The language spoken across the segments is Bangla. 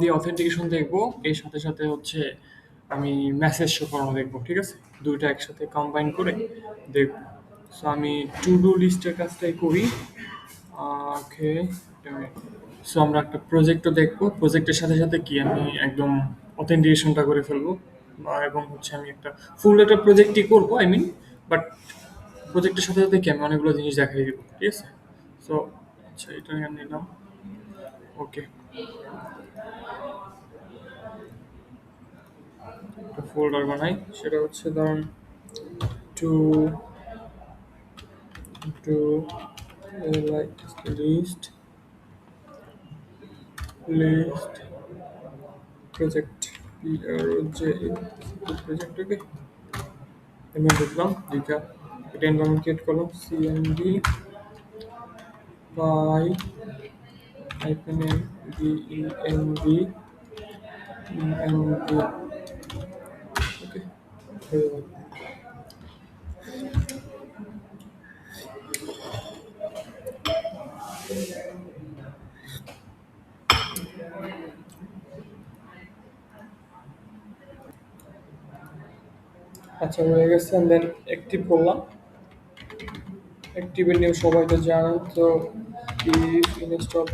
দিয়ে অথেন্টিকেশন দেখবো, এর সাথে সাথে হচ্ছে আমি মেসেজ শো করানো দেখবো। ঠিক আছে, দুইটা একসাথে কম্বাইন করে দেখবো। সো আমি টু ডু লিস্টের কাজটাই করি। ওকে, সো আমরা একটা প্রজেক্টও দেখবো, প্রজেক্টের সাথে সাথে কি আমি একদম অথেন্টিকেশনটা করে ফেলবো। এবং হচ্ছে আমি একটা ফুল একটা প্রজেক্টই করবো, আই মিন, বাট প্রজেক্টের সাথে সাথে কি আমি অনেকগুলো জিনিস দেখাই দিব। ঠিক আছে, সো আচ্ছা এটা নিলাম। ওকে, একটা ফোল্ডার বানাই, সেটা হচ্ছে ধরুন to do like list project project okay, এমন দেখলাম দুইটা, এটা এনভায়রনমেন্ট ক্রিয়েট করলাম cmd by hyphen mdemv md okay. আচ্ছা হয়ে গেছে, দেন অ্যাক্টিভ করলাম। অ্যাক্টিভের নিয়ম সবাই তো জানেন, তো if install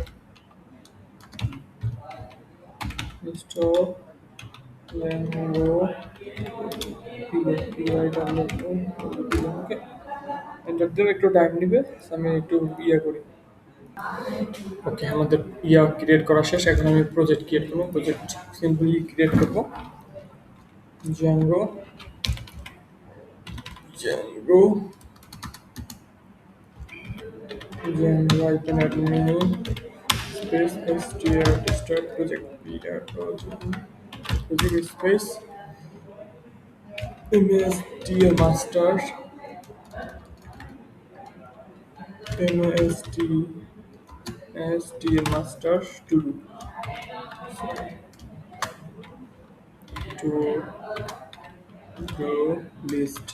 Django okay, enter দিলে একটু টাইম নেবে, আমি একটু করি। ওকে, আমাদের ক্রিয়েট করা শেষ, এখন আমি প্রজেক্ট ক্রিয়েট করবো। প্রজেক্ট সিম্পলি ক্রিয়েট করবো Django Django Django hyphen admin space start project project space msd master msd master to do list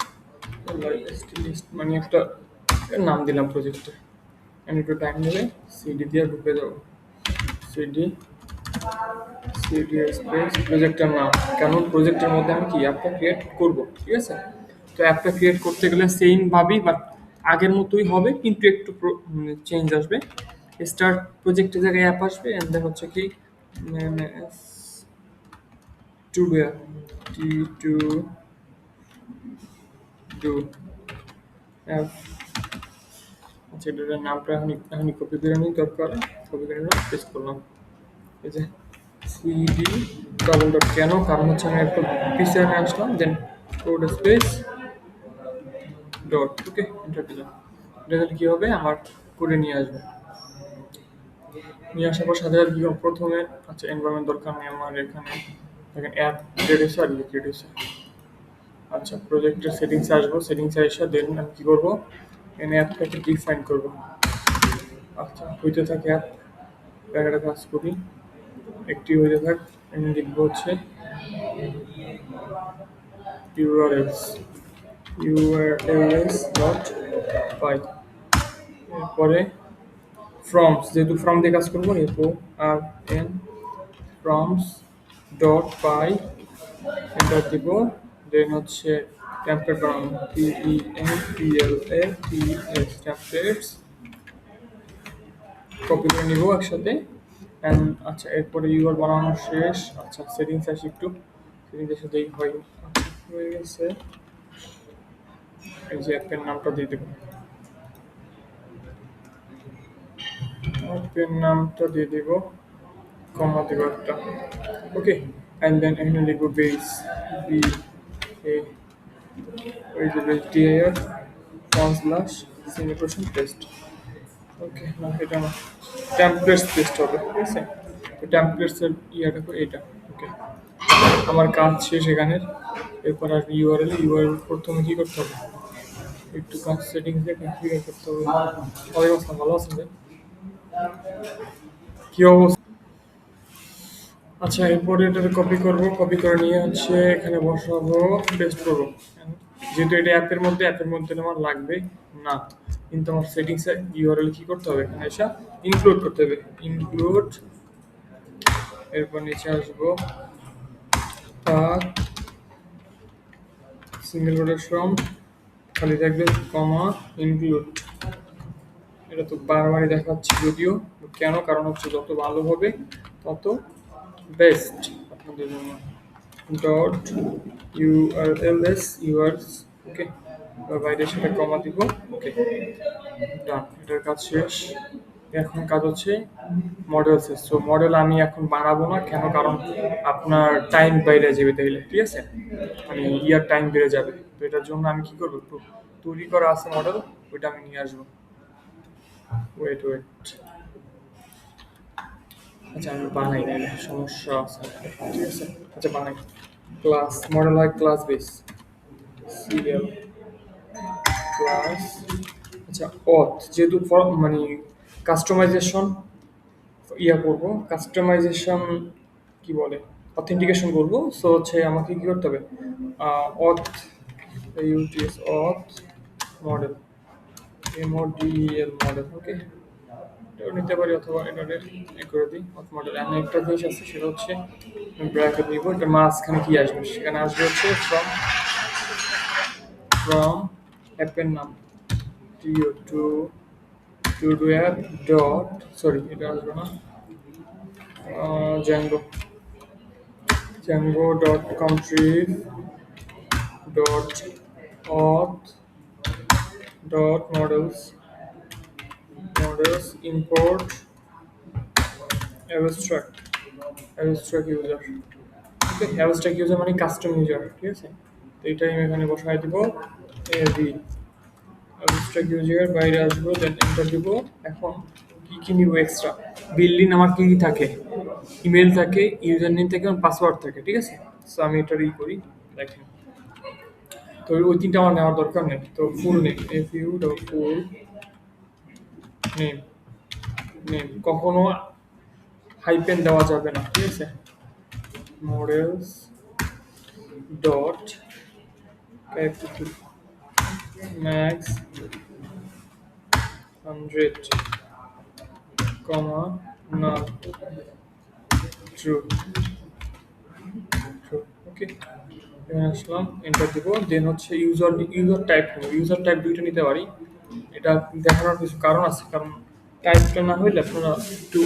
list মানে একটা নাম দিলাম প্রজেক্টে, আমি একটু টাইম নেবে, সিডি দিয়ে ঢুকে যাবো। সিডি সিডি স্পেস প্রজেক্টের নাম, কারণ প্রজেক্টের মধ্যে আমি কি অ্যাপটা ক্রিয়েট করব। ঠিক আছে, তো অ্যাপটা ক্রিয়েট করতে গেলে সেম ভাবেই বাট আগের মতোই হবে, কিন্তু একটু চেঞ্জ আসবে। স্টার্ট প্রজেক্টের জায়গায় অ্যাপ আসবে, এন্ড দেন হচ্ছে কি টু টু ডু অ্যাপ। আচ্ছা, এটার নামটা এখনই কপি করে নিই, দরকার কপি করে নিলাম, পেস্ট করলাম। এই যে সিডি ডবল ডট, কেন? কারণ হচ্ছে আমি একটা পিছনে আসলাম, দেন কোড স্পেস ডট, ওকে, এন্টার দিলাম। এটা তাহলে কি হবে, আমার করে নিয়ে আসবে। নিয়ে আসার পর সাথে সাথে কি হবে, প্রথমে আচ্ছা এনভায়রনমেন্ট দরকার নেই আমার, এখানে দেখেন অ্যাপ ক্রিয়েট হয়েছে আর ক্রিয়েট হয়েছে। আচ্ছা, প্রজেক্টের সেটিংসে আসবো, সেটিংসে এসে দেন আমি কি করবো, এখানে অ্যাপটাকে ডিফাইন করবো। আচ্ছা, হইতে থাকে অ্যাপ, একটা কাজ করি, একটি হইতে থাক, আমি লিখবো হচ্ছে urls dot py, এরপরে ফ্রমস, যেহেতু ফ্রম দিয়ে কাজ করবো, এরপর আর এন ফ্রমস ডট পাই, এন্টার দিব। দেন হচ্ছে টেমপ্লেট বানানো, TEMPLATES টেমপ্লেটস, কপি করে নিব একসাথে। অ্যান্ড আচ্ছা, এরপরে ইউআর বানানো শেষ। আচ্ছা, সেটিংস আসি একটু, সেটিংসের সাথেই হয়ে গেছে। এই যে অ্যাপের নামটা দিয়ে দেবো, অ্যাপের নামটা দিয়ে দেবো, কমা দেবো একটা, ওকে। অ্যান্ড দেন এখানে লিখবো বেস, বি এ, ওই যে বেস ডিআইআর ফ্রন্ট / সিমিলেশন টেস্ট, ওকে। না, এটা না, টেমপ্লেটস টেস্ট হবে। ঠিক আছে, তো টেমপ্লেটসের ইয়াটা এটা, ওকে। আমার কাজ শেষ এখানের। এরপর আসবে ইউআরএল প্রথমে কী করতে হবে, একটু কাজ সেটিংস দিয়ে কনফিগার করতে হবে। ওয়ালাইকুম আসসালাম, ভালো আছেন ভাই? কি অবস্থা? আচ্ছা, এরপরে এটাকে কপি করব, কপি করে নিয়ে হচ্ছে এখানে বসাবো, পেস্ট করবো। যেহেতু এটা অ্যাপের মধ্যে আমার লাগবে না, কিন্তু আমার সেটিংসে ইউআরএল কি করতে হবে, এখানে এসে ইনক্লুড করতে হবে, ইনক্লুড এরপর নিচে আসবো তার সিঙ্গেল কোটেশন খালি থাকবে কমা ইনক্লুড। এটা তো বারবারই দেখাচ্ছি যদিও, কেন? কারণ হচ্ছে যত ভালো হবে তত বেস্ট আপনাদের জন্য। ডট ইউআরএলএস ইউআরস, ওকে, বাইরে সেটা কমা দিব। ওকে, ডান, এটার কাজ শেষ। এখন কাজ হচ্ছে মডেল শেষ। সো মডেল আমি এখন বানাবো না, কেন? কারণ আপনার টাইম বাইরে যাবে তাইলে, ঠিক আছে, মানে ইয়ার টাইম বেড়ে যাবে। তো এটার জন্য আমি কি করবো, একটু তৈরি করা আছে মডেল, ওইটা আমি নিয়ে আসবো। ওয়েট ওয়েট, আচ্ছা আমি বানাই না, সমস্যা আছে, ঠিক আছে। আচ্ছা বানাই। ক্লাস মডেল হয় ক্লাস বেস, সিরিয়াল ক্লাস। আচ্ছা অথ, যেহেতু মানে কাস্টমাইজেশন ইয়া করবো, কাস্টমাইজেশন কি বলে, অথেন্টিকেশন করবো। সো হচ্ছে আমাকে কি করতে হবে, অথ ইউটিএস অথ মডেল, এমওডিএল মডেল, ওকে। এটাও নিতে পারি অথবা এটা করে দিই অথ মডেল। আমি একটা জিনিস আছে সেটা হচ্ছে ব্র্যাকেট নিব, এটা মাঝখানে কি আসবে, সেখানে আসবে হচ্ছে ফ্রম, অ্যাপের নাম টিও টু ডুয়ার ডট, সরি এটা আসবে না, Django, dot contrib dot auth dot models import abstract, user, okay. Abstract user মানে কাস্টম ইউজার, ঠিক আছে। তো এটাই আমি এখানে বসাই দিব, এভি অ্যাবস্ট্রাক্ট ইউজার, বাইরে আসবো, দেন এন্টার দিব। এখন কি কি নিব এক্সট্রা, বিল্ডিং আমার কি কি থাকে, ইমেল থাকে, ইউজার নেম থাকে, পাসওয়ার্ড থাকে, ঠিক আছে। সো আমি এটা করি, দেখেন। তো ওই তিনটা আমার নেওয়ার দরকার নেই। তো full name, F U dot full name, কখনো হাইপেন দেওয়া যাবে না, ঠিক আছে। Models dot capital max 100 comma null true, ওকে। এখানে আসলাম, এন্টার দিব। দেন হচ্ছে ইউজার টাইপ নেব। ইউজার টাইপ দুইটা নিতে পারি, এটা দেখানোর কিছু কারণ আছে। কারণ টাইপটা না হইলে আপনারা একটু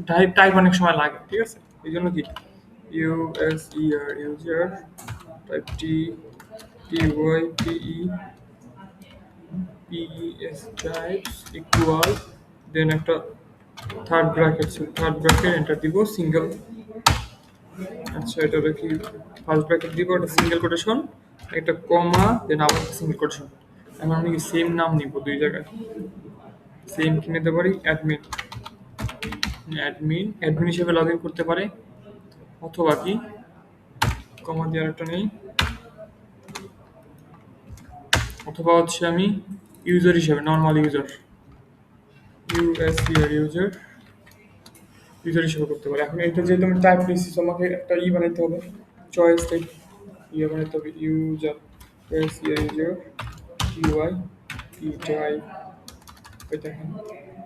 টাইপ টাইপ অনেক সময় লাগে, ঠিক আছে। এই জন্য কি ইউএসইআর user type পিইএস types equal, then একটা থার্ড ব্র্যাকেট, এন্টার দিব, সিঙ্গেল। আচ্ছা এটা কি ফার্স্ট ব্র্যাকেট দিব, একটা সিঙ্গেল কোটেশন, একটা কমা, দেন আবার একটা সিঙ্গেল কোটেশন। এখন আমি সেম নাম নিব দুই জায়গায়, সেম কি নিতে পারি, অ্যাডমিন, হিসেবে লগ ইন করতে পারে, অথবা কি কমা দিয়ে একটা নেই, অথবা হচ্ছে আমি ইউজার হিসেবে নর্মাল ইউজার, ইউজার হিসেবে করতে পারি। এখন এটা যেহেতু আমি টাইপ নিচ্ছি, তোমাকে একটা বানাইতে হবে, চয়েস টাইপ বানাইতে হবে, ইউজার ইউজার ইউআই টাইপ, ওই দেখেন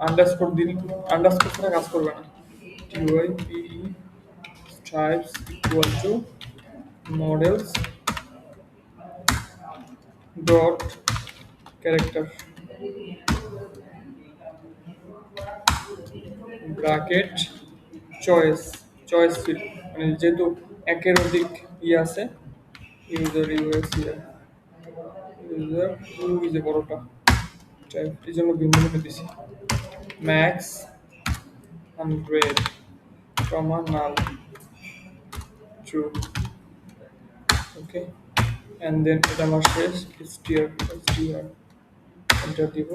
আন্ডারস্কোর দিন, আন্ডারস্কোর ছাড়া কাজ করবে না, UI types equal to models dot character bracket choice field, মানে যেহেতু একের অধিক আছে, ইউজার ইউজার যে বড়টা টাইপ, এই জন্য ভিন্ন ভিন্ন দিছি, max 100 comma null true, okay. And then এটা আমার শেষ, str এন্টার দিব,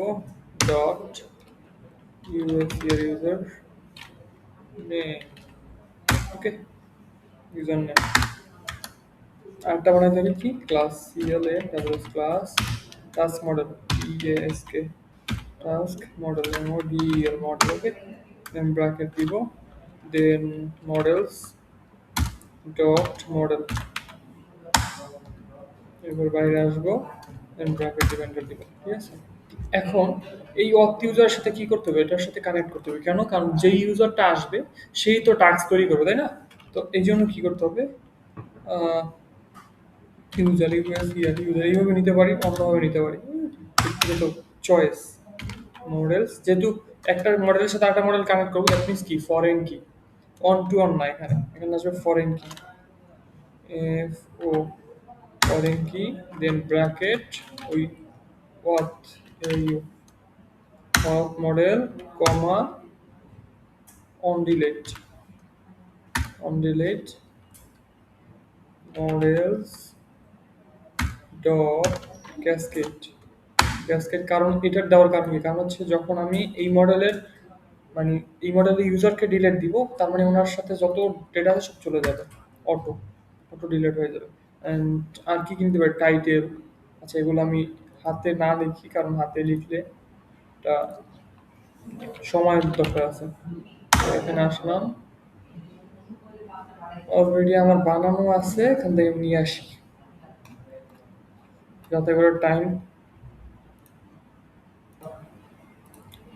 dot user name, okay, user name. আরেকটা বানাইতে হবে কি, ক্লাস সিএলএ তারপরে class task model, E S K task model, M O D L model, okay. Then bracket দিব, দেন মডেলস ডট মডেল, এবার বাইরে আসবো, দেন ব্র্যাকেট দিব, এন্টার দিব, ঠিক আছে। এখন এই অথ ইউজারের সাথে কি করতে হবে, এটার সাথে কানেক্ট করতে হবে। কেন? কারণ যেই ইউজারটা আসবে সেই তো টাস্ক তৈরি করবে, তাই না? তো এই জন্য কি করতে হবে, ইউজার ইউএস ইউজার এইভাবে নিতে পারি, অন্যভাবে নিতে পারি। যেহেতু চয়েস মডেলস, যেহেতু একটা মডেলের সাথে একটা মডেল কানেক্ট করবো, দ্যাট মিনস কি foreign key, one to one না, এখানে এখানে আসবে ফরেন কি, এফ ও ফরেন কি, দেন ব্র্যাকেট ওই auth U auth model comma on delete, on delete models dot cascade, cascade. কারণ এটার দেওয়ার কারণ কি, কারণ হচ্ছে যখন আমি এই মডেলের মানে এই মডেলের ইউজারকে ডিলেট দিব, তার মানে ওনার সাথে যত ডেটা আছে সব চলে যাবে, অটো অটো ডিলেট হয়ে যাবে। অ্যান্ড আর কি কিনতে পারি, টাইটেল। আচ্ছা, এগুলো আমি হাতে না লিখি, কারণ হাতে লিখলে এটা সময়ের দরকার আছে। তো এখানে আসলাম, অলরেডি আমার বানানো আছে, এখান থেকে নিয়ে আসি যাতে করে টাইম।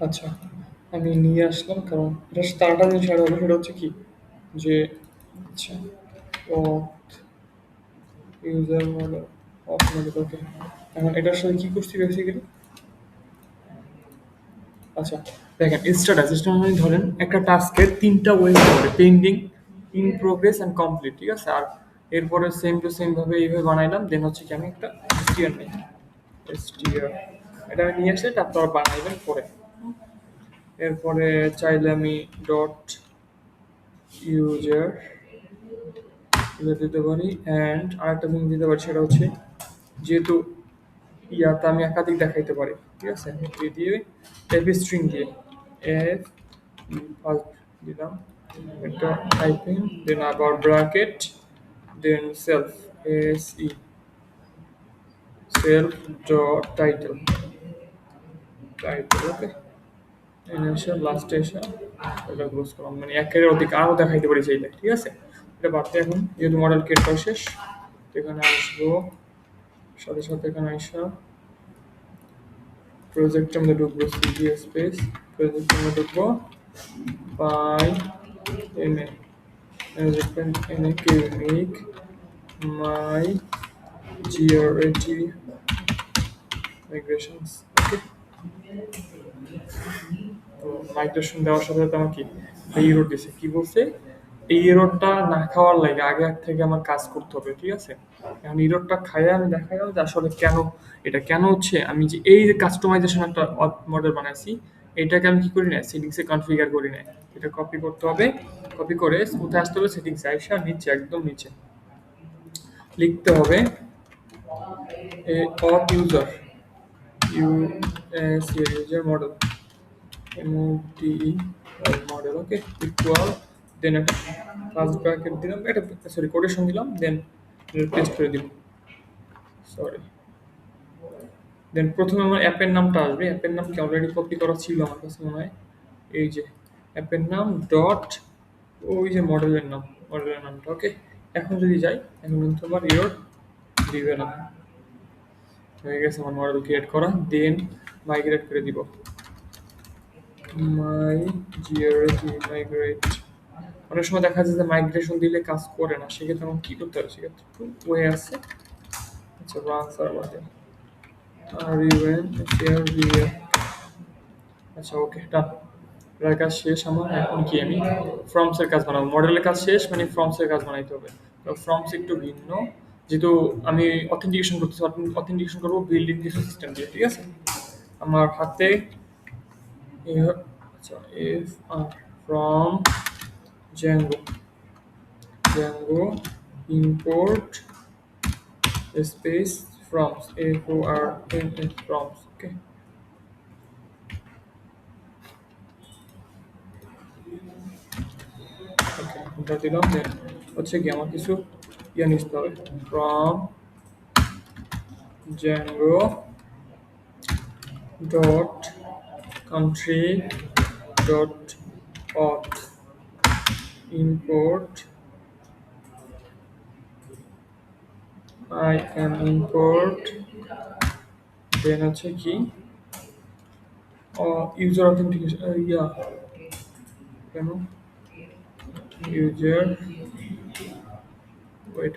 আচ্ছা, আমি নিয়ে আসলাম, কারণ এটা তাড়াতাড়ি জিনিস আগে হবে, সেটা হচ্ছে কি যে, আচ্ছা, ও ইউজার মডেল অফ মডেল, ওকে। এখন এটার সাথে কি করছি বেসিক্যালি, আচ্ছা দেখেন, স্ট্যাটাস স্ট্যাটাস মানে ধরেন একটা টাস্কের তিনটা ওয়ে হবে, pending, in progress and complete, ঠিক আছে? আর এরপরে সেম টু সেম ভাবে এইভাবে বানাইলাম, দেন হচ্ছে কি আমি একটা এসটিআর নেই, এসটিআর এটা আমি নিয়ে আসলে তারপর বানাইবেন পরে। এরপরে চাইলে আমি ডট ইউজার দিতে পারি, অ্যান্ড আরেকটা জিনিস দিতে পারি, সেটা হচ্ছে যেহেতু ইয়াতে আমি একাধিক দেখাইতে পারি, ঠিক আছে? এই দিয়ে এপি স্ট্রিং দিয়ে এফ ফার্স্ট দিলাম একটা টাইপিং, দেন আবার bracket, then self S E self dot title, title, okay. Initial লাস্টে এসে এটা ক্লোজ করলাম, মানে একের অধিক আরও দেখাইতে পারি চাইলে, ঠিক আছে? এটা বাদ দিয়ে এখন যেহেতু মডেল কেটটা শেষ, তো এখানে আসবো, সাথে সাথে এখানে আসা প্রজেক্টের মধ্যে ঢুকবো, সিডি স্পেস প্রজেক্টের মধ্যে ঢুকবো, পাই এনে এনে কেমিক মাই জিওরেটি মাইগ্রেশনস, ওকে। তো মাইগ্রেশন দেওয়ার সাথে সাথে আমার কি এই এরর দিছে, কি বলছে, এই এররটা না খাওয়ার লাগে আগে থেকে আমার কাজ করতে হবে, ঠিক আছে? এখন এররটা খাইয়ে আমি দেখা গেল যে আসলে কেন, এটা কেন হচ্ছে, আমি যে এই যে কাস্টমাইজেশন একটা মডেল বানাইছি, এটাকে আমি কি করি না, সেটিংসে কনফিগার করি না। এটা কপি করতে হবে, কপি করে কোথায় আসতে হবে, সেটিংসে আইসা নিচে, একদম নিচে লিখতে হবে auth user, user model, MODE model, okay, equal, then একটা ফার্স্ট ব্র্যাকেট দিলাম, এটা সরি কোটেশন দিলাম, দেন পেস্ট করে দিব, সরি। দেন প্রথমে আমার অ্যাপের নামটা আসবে, অ্যাপের নাম কি অলরেডি কপি করা ছিল আমার কাছে মনে হয়, এই যে অ্যাপের নাম ডট ওই যে মডেলের নাম, মডেলের নামটা, ওকে। এখন যদি যাই, এখন কিন্তু আমার ইরোর দিবে না, হয়ে গেছে আমার মডেল ক্রিয়েট করা, দেন মাইগ্রেট করে দিব, মাই জিওরেটি মাইগ্রেট। অনেক সময় দেখা যায় যে মাইগ্রেশন দিলে কাজ করে না, সেক্ষেত্রে আমার কি করতে হবে, সেক্ষেত্রে ওয়ে আছে, আচ্ছা রান সার্ভার, আর ইভেন শেয়ার দিয়ে, আচ্ছা ওকে ডান। এটার কাজ শেষ আমার, এখন কি আমি ফর্মসের কাজ বানাবো, মডেলের কাজ শেষ, মানে ফর্মসের কাজ বানাইতে হবে। তো ফর্মস একটু ভিন্ন, যেহেতু আমি অথেন্টিকেশন করতেছি, অথেন্টিকেশন করবো বিল্ডিং কিছু সিস্টেম দিয়ে, ঠিক আছে? আমার হাতে আচ্ছা F R from Django, Django import space forms, FORM forms, okay. Okay এটা দিলাম, দেন হচ্ছে কি আমার কিছু ইয়ে নিতে হবে, from Django dot contrib dot auth import, I can import, then হচ্ছে কি user authentication, yeah, কেন user, wait,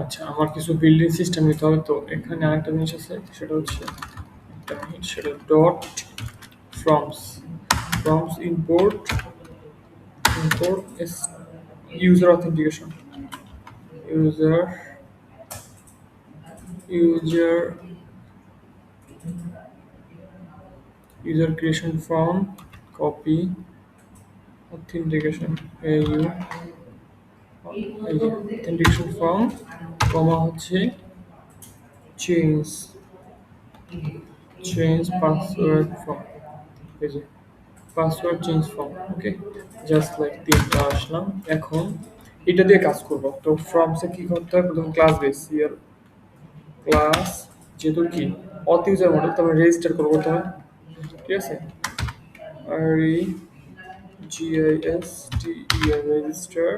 আচ্ছা আমার কিছু বিল্ডিং সিস্টেম নিতে হবে, তো এখানে আরেকটা জিনিস আছে, সেটা হচ্ছে একটা মিনিট, সেটা dot ফ্রমস, import is user authentication, user user user creation from, copy, authentication, এই যে authentication from, কমা হচ্ছে change password from, এই যে পাসওয়ার্ড চেঞ্জ ফর্ম, ওকে, জাস্ট লাইক তিনটা আসলাম। এখন এটা দিয়ে কাজ করব, তো ফ্রমসে কি করতে হবে, প্রথম ক্লাস বেস ইয়ার ক্লাস, যেহেতু কি অথ ইউজার মডেল, তবে রেজিস্টার করবো তবে, ঠিক আছে, আর GISTER register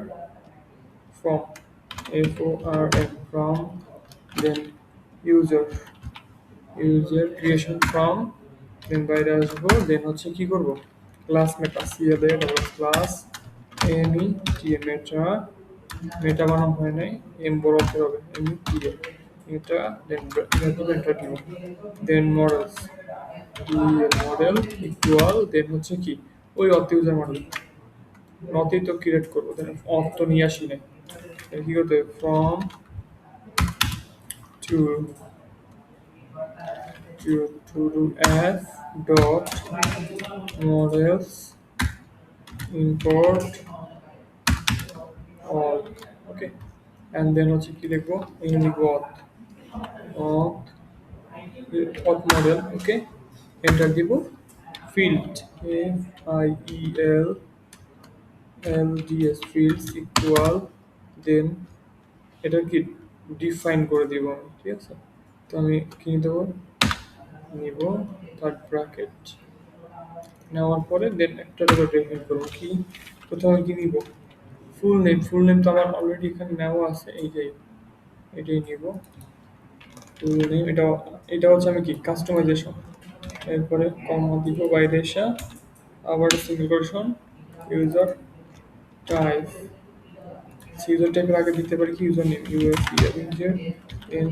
form, from, then user creation form, then বাইরে আসবো, দেন হচ্ছে কি করব, class meta, C L A double class M E T A, meta বানানো হয় নাই, এম বড় হতে হবে, এমই টিএ এটা, দেন এন্টার দিব, দেন মডেলস মডেল ইকুয়াল, দেন হচ্ছে কি ওই অথ ইউজার মডেল, নতেই তো ক্রিয়েট করবো, দেন অথ তো নিয়ে আসি নাই, কি করতে হবে, from to do f dot models import all, okay, and then হচ্ছে কি লিখবো, এই লিখবো auth auth model, okay, enter দিব, field fields equal, then এটা কি ডিফাইন করে দিব আমি, ঠিক আছে, তো আমি কি দেবো, নিব থার্ড ব্র্যাকেট, নেওয়ার পরে দেন একটা করে ডিফাইন করবো, কি প্রথমে কি নিব, ফুল নেম তো আমার অলরেডি এখানে নেওয়া আছে, এই যে এটাই নিব ফুল নেম, এটা হচ্ছে আমি কি কাস্টমাইজেশন, এরপরে কমা দিব, বাইরে এসে আবার single quotation, user type, user টাইপের আগে দিতে পারি কি user name, user N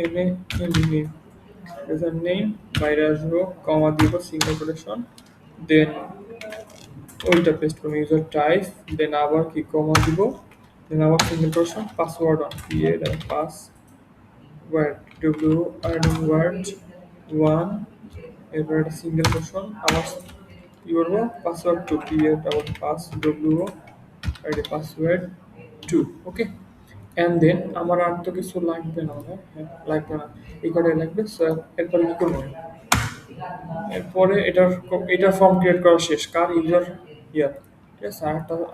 N A N name, user name, বাইরে আসবো, কমা দিব, সিঙ্গেল কোটেশন, দেন ওইটা পেস্ট করবো, ইউজার টাইপ, দেন আবার কি কমা দিব, দেন আবার single quotation, password on P A D password W R word one, এরপর একটা সিঙ্গেল কোটেশন, আবার কি করবো, পাসওয়ার্ড টু পিএড আবার পাস ডব্লিউ আর password to, okay, and then আমার আর তো কিছু লাগবে না, হ্যাঁ লাগবে না, এই কটাই লাগবে, সো এরপরে কি করবো, এরপরে এটার ফর্ম ক্রিয়েট করা শেষ, কার ইউজার ইয়ার, ঠিক আছে,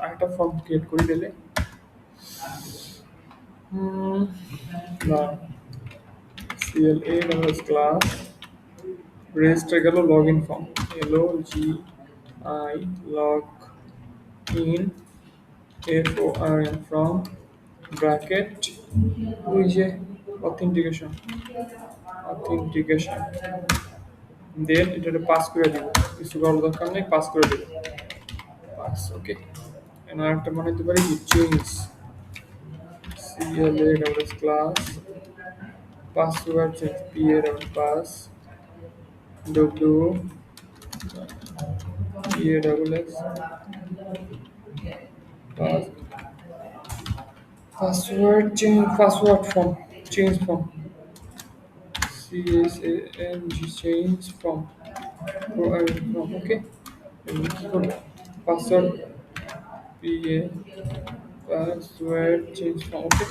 আরেকটা ফর্ম ক্রিয়েট করে দিলে, না সিএলএ ক্লাস রেজিস্টার গেল, log in form, LOGI log in FORM from bracket, ওই যে অথেন্টিকেশন, দেন এটা পাস করে দিব, কিছু করার দরকার নেই, পাস করে দিব, পাস, ওকে, আর একটা মনে হতে পারে কি change CLA double class password change PA double pass W PA double X pass password form change form CHANG change form, okay, কি করবো, password PA password change form, okay,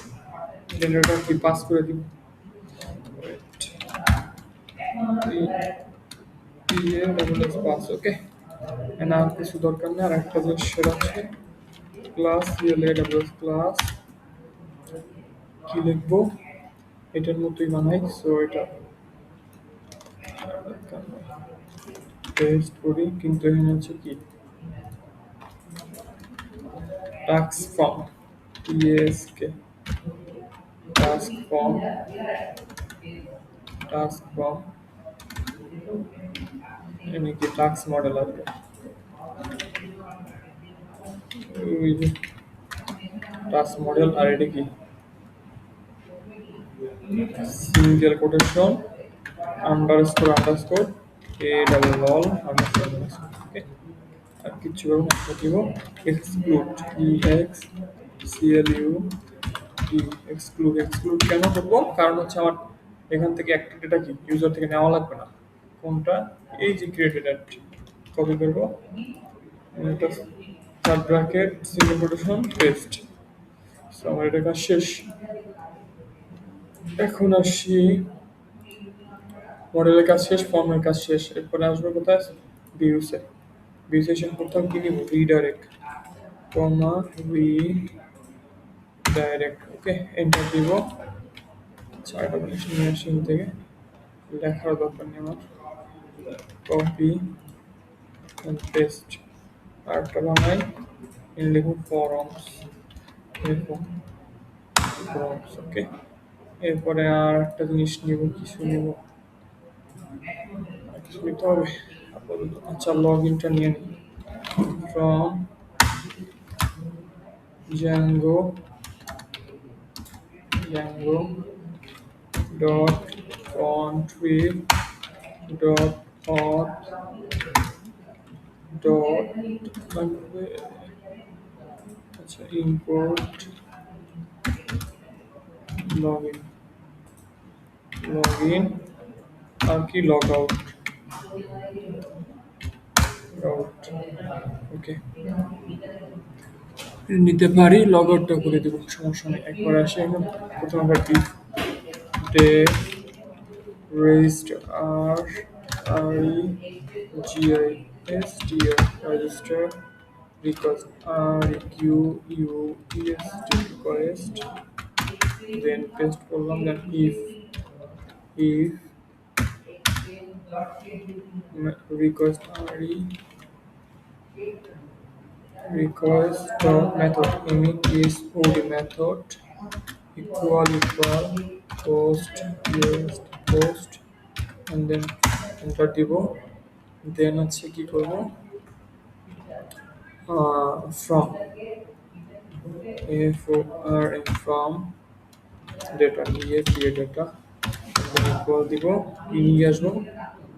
generator কি পাস করে দিব, PA double X pass, okay, আর কিছু দরকার নেই, আর একটা জিনিস সেটা হচ্ছে ক্লাস CLA ডবল ক্লাস, কি লিখবো, এটার মতোই বানাই, সো এটা টেস্ট করি, কিন্তু এখানে হচ্ছে কি task form TASK task form task form নাকি টাস্ক মডেল আসবে ওই যে টাস্ক মডেল আর এটা কি single quotation underscore underscore A double all underscore underscore okay আর কিছু করবো না দিব exclude E X C L U E exclude exclude কেন করবো কারণ হচ্ছে আমার এখান থেকে একটা ডেটা কি ইউজার থেকে নেওয়া লাগবে না কোনটা এই যে ক্রিয়েটেড অ্যাপটি কপি করবো এটা third bracket single quotation paste so আমার এটা কাজ শেষ এখন আসি মডেলের কাজ শেষ ফর্মের কাজ শেষ এরপরে আসবে কোথায় ভিউসে ভিউসে এসে প্রথম কি নিব রিডাইরেক্ট কমা রিডাইরেক্ট ওকে এন্টার দিব চারটা জিনিস নিয়ে আসি এখান থেকে লেখার দরকার নেই আমার কপি পেস্ট আরেকটা বানাই লিখব ফরমস লিখব ফরমস ওকে এরপরে আর একটা জিনিস নিব কিছু নিব আর কিছু নিতে হবে আপাতত আচ্ছা লগ ইনটা নিয়ে নিই from Django Django dot country dot auth dot আচ্ছা import login login আর কি log out ওকে নিতে পারি লগ আউটটা করে দেবো সমস্যা নেই একবার আসি এখন প্রথম আবার if day register register register request request request then paste করলাম then if request request dot method init is od method equal post and then enter দিব then হচ্ছে কি করব from from data নিয়ে create data equal দিব কি নিয়ে আসবো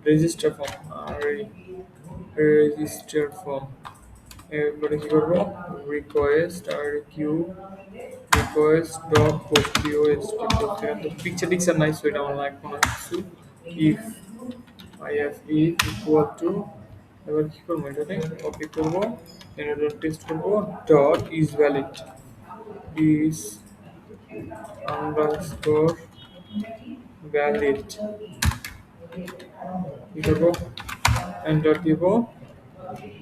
register form আর register form এরপরে কি করবো request আর Q request dot post picture টিকচার নাই সো এটা আমার লাগবে না কিছু if if equal to এবার কি করবো এটাতে কপি করবো এটা টেস্ট করবো dot is valid is underscore valid কি করবো এন্টার দিব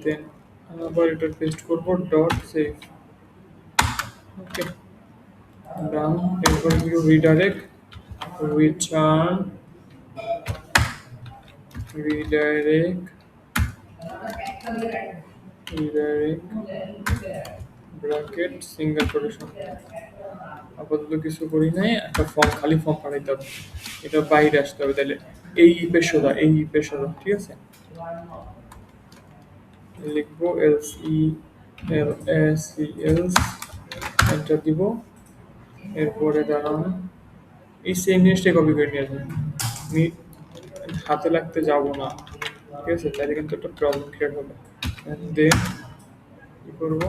দেন আবার এটা পেস্ট করবো ডট সেভ ওকে ডান এরপর দিব redirect return redirect bracket single quotation আপাতত কিছু করি নাই একটা ফর্ম খালি ফর্ম পাঠাইতে হবে এটা বাইরে আসতে হবে তাহলে এই ইপের সোজা ঠিক আছে লিখবো else E L S E else enter দিব এরপরে দাঁড়ান এই সেম জিনিসটাই কপি করে নিয়ে আসবেন আমি হাতে লাগতে যাব না ঠিক আছে তাহলে কিন্তু একটা প্রবলেম ক্রিয়েট হবে দেন কি করবো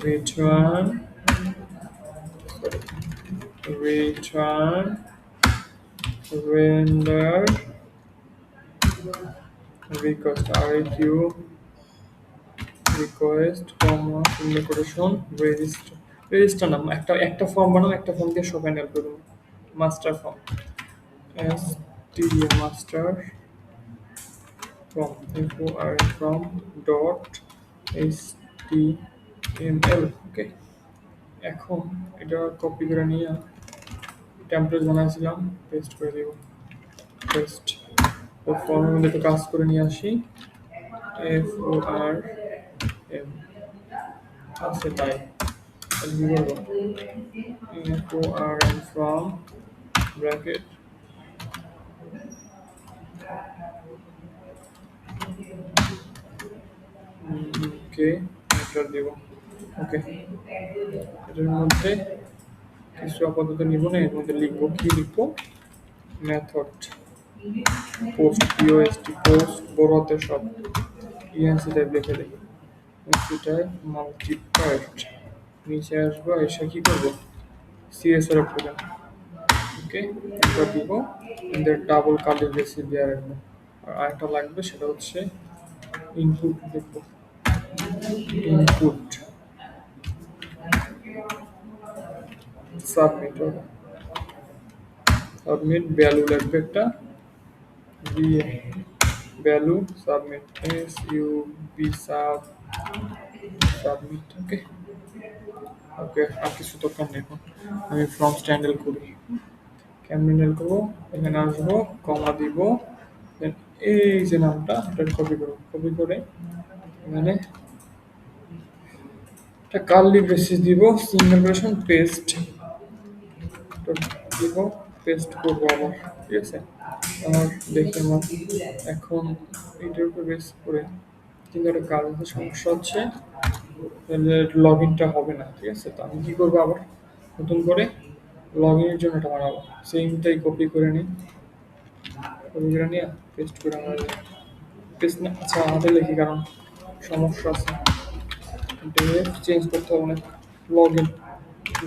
return render request request comma single quotation register নাম একটা ফর্ম বানাও একটা ফর্ম দিয়ে সব হ্যান্ডেল করব master form master from dot html ওকে এখন এটা কপি করে নিয়ে টেমপ্লেট বানাইছিলাম পেস্ট করে দেব পেস্ট তো ফর্মের মধ্যে তো কাজ করে নিয়ে আসি form আছে তাই তাহলে কি করবো info rn from bracket okay enter দেব ওকে এটার মধ্যে কিছু আপাতত নিব না এর মধ্যে লিখবো কি লিখবো মেথড পোস্ট পিওএসটি পোস্ট বড় হাতের সব ইএনসি টাইপ লিখে দিই সেটাই মাল্টিপ্লাইড নিচে আসবো এসে কি করবো সিএসআর প্রোগ্রাম ওকে এটা দিব এদের ডাবল কার্ডের বেশি দেওয়া রাখবো আর আরেকটা লাগবে সেটা হচ্ছে ইনপুট লিখবো ইনপুট সাবমিট হবে সাবমিট ভ্যালু লাগবে একটা দিয়ে value submit S U B submit okay okay আর কিছু দরকার নেই এখন আমি ফ্রম স্ট্যান্ডেল করি কেমন হ্যান্ডেল করবো এখানে আসবো কমা দিব then এই যে নামটা এটা কপি করবো কপি করে এখানে একটা কার্লি ব্রেসিস দিব সিঙ্গেল ব্রেশন পেস্ট দিব পেস্ট করবো আবার ঠিক আছে আমার দেখি আমার এখন এটার উপর বেস করে কিন্তু একটা কাজ আছে সমস্যা হচ্ছে লগ ইনটা হবে না ঠিক আছে তো আমি কি করবো আবার নতুন করে লগ ইনের জন্য এটা বানাবো সেমটাই কপি করে নিই কপি করে নিয়ে পেস্ট করে আমার পেস্ট না আচ্ছা হাতে লিখি কারণ সমস্যা আছে ডেট চেঞ্জ করতে হবে না লগ ইন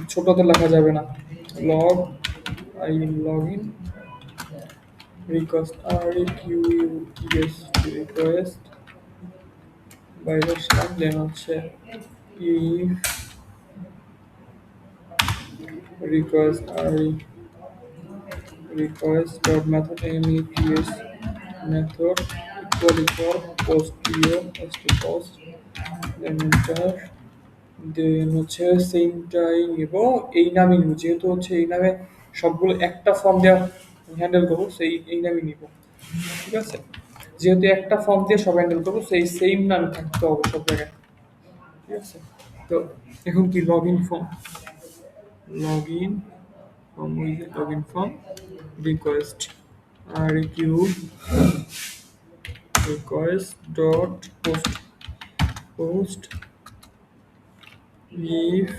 ছোটতে লেখা যাবে না log I log in request request বাইরে দেন হচ্ছে if request request dot method meps method equal post st post then enter দেন হচ্ছে সেমটাই নিব এই নামই নিব যেহেতু হচ্ছে এই নামে সবগুলো একটা ফর্ম দেওয়া হ্যান্ডেল করবো সেই এই নামই নিব ঠিক আছে যেহেতু একটা ফর্ম দিয়ে সব হ্যান্ডেল করবো সেই সেম নাম থাকতে হবে সব জায়গায় ঠিক আছে তো এখন কি log in form log in from with login form request req request dot post if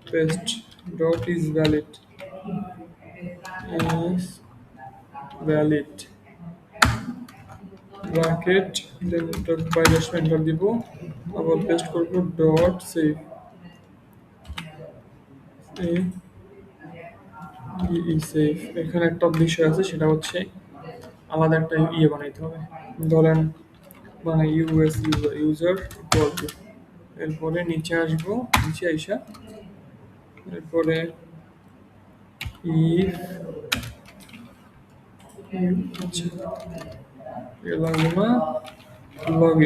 paste dot is valid bracket then dot by enter দিব আবার পেস্ট করব ডট সেভ সেভ এখানে একটা বিষয় আছে সেটা হচ্ছে আলাদা একটা ইয়ে বানাইতে হবে ধরেন মানে ইউএস ইউজার ইকুয়াল টু এরপরে নিচে আসবো নিচে আইসা এরপরে ইফ আচ্ছা এ লাগবে না log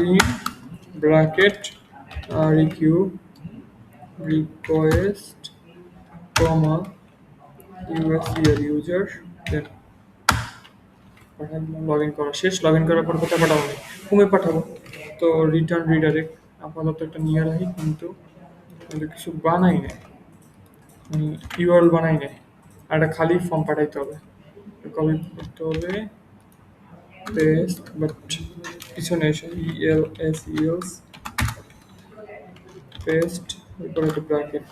in bracket request request comma U S E R user then log in করা শেষ লগ ইন করার পর কোথায় পাঠাবো হোমে পাঠাবো তো রিটার্ন রিডাইরেক্ট আপাতত একটা নিয়ে রাখি কিন্তু কিছু বানাই নেই ইউআরএল বানাই নেই আর একটা খালি ফর্ম পাঠাইতে হবে কপি করতে হবে পেস্ট বাট পিছনে এসে ইএলএস পেস্ট এরপরে একটা ব্র্যাকেট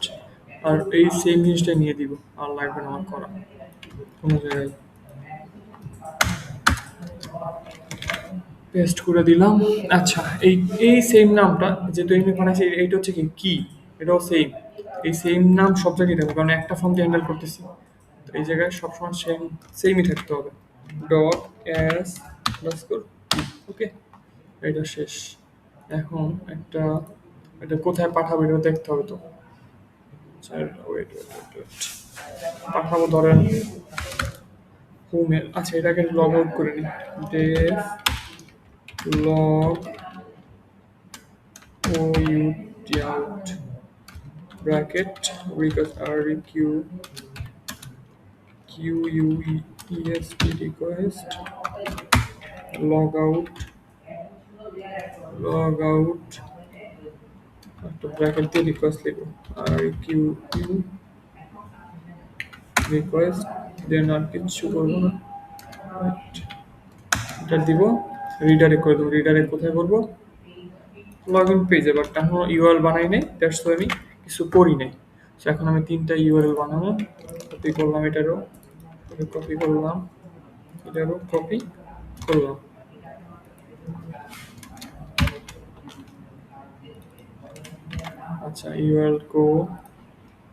আর এই সেম জিনিসটা নিয়ে দিব আর লাগবে না আমার করা কোনো জায়গায় পেস্ট করে দিলাম আচ্ছা এই সেম নামটা যে তুমি বানাইছি এইটা হচ্ছে কি এটাও সেম এই সেম নাম সব জায়গায় দেবো কারণ একটা ফর্ম দিয়ে হ্যান্ডেল করতেছি তো এই জায়গায় সবসময় সেমই থাকতে হবে ডট এস ওকে এটা শেষ এখন এটা কোথায় পাঠাবো এটা দেখতে হবে তো ওয়েট পাঠাবো ধরেন হোমে আচ্ছা এটাকে লগ আউট করে নিই def log out bracket request req quest request log out log out একটা ব্র্যাকেট দিয়ে রিকোয়েস্ট লিখবো আর কিউ কিউ রিকোয়েস্ট দেন আর কিছু করবো না এটা দিব রিডাইরেক্ট করে দেবো রিডাইরেক্ট কোথায় করবো লগ ইন পেজে বাট এখনো ইউআরএল বানাই নাই দ্যাটস ওয়াই আমি কিছু করি নাই সো এখন আমি তিনটা ইউআরএল বানাবো কপি করলাম এটারও কপি করলাম এটারও কপি করলাম আচ্ছা ইউআরএল কো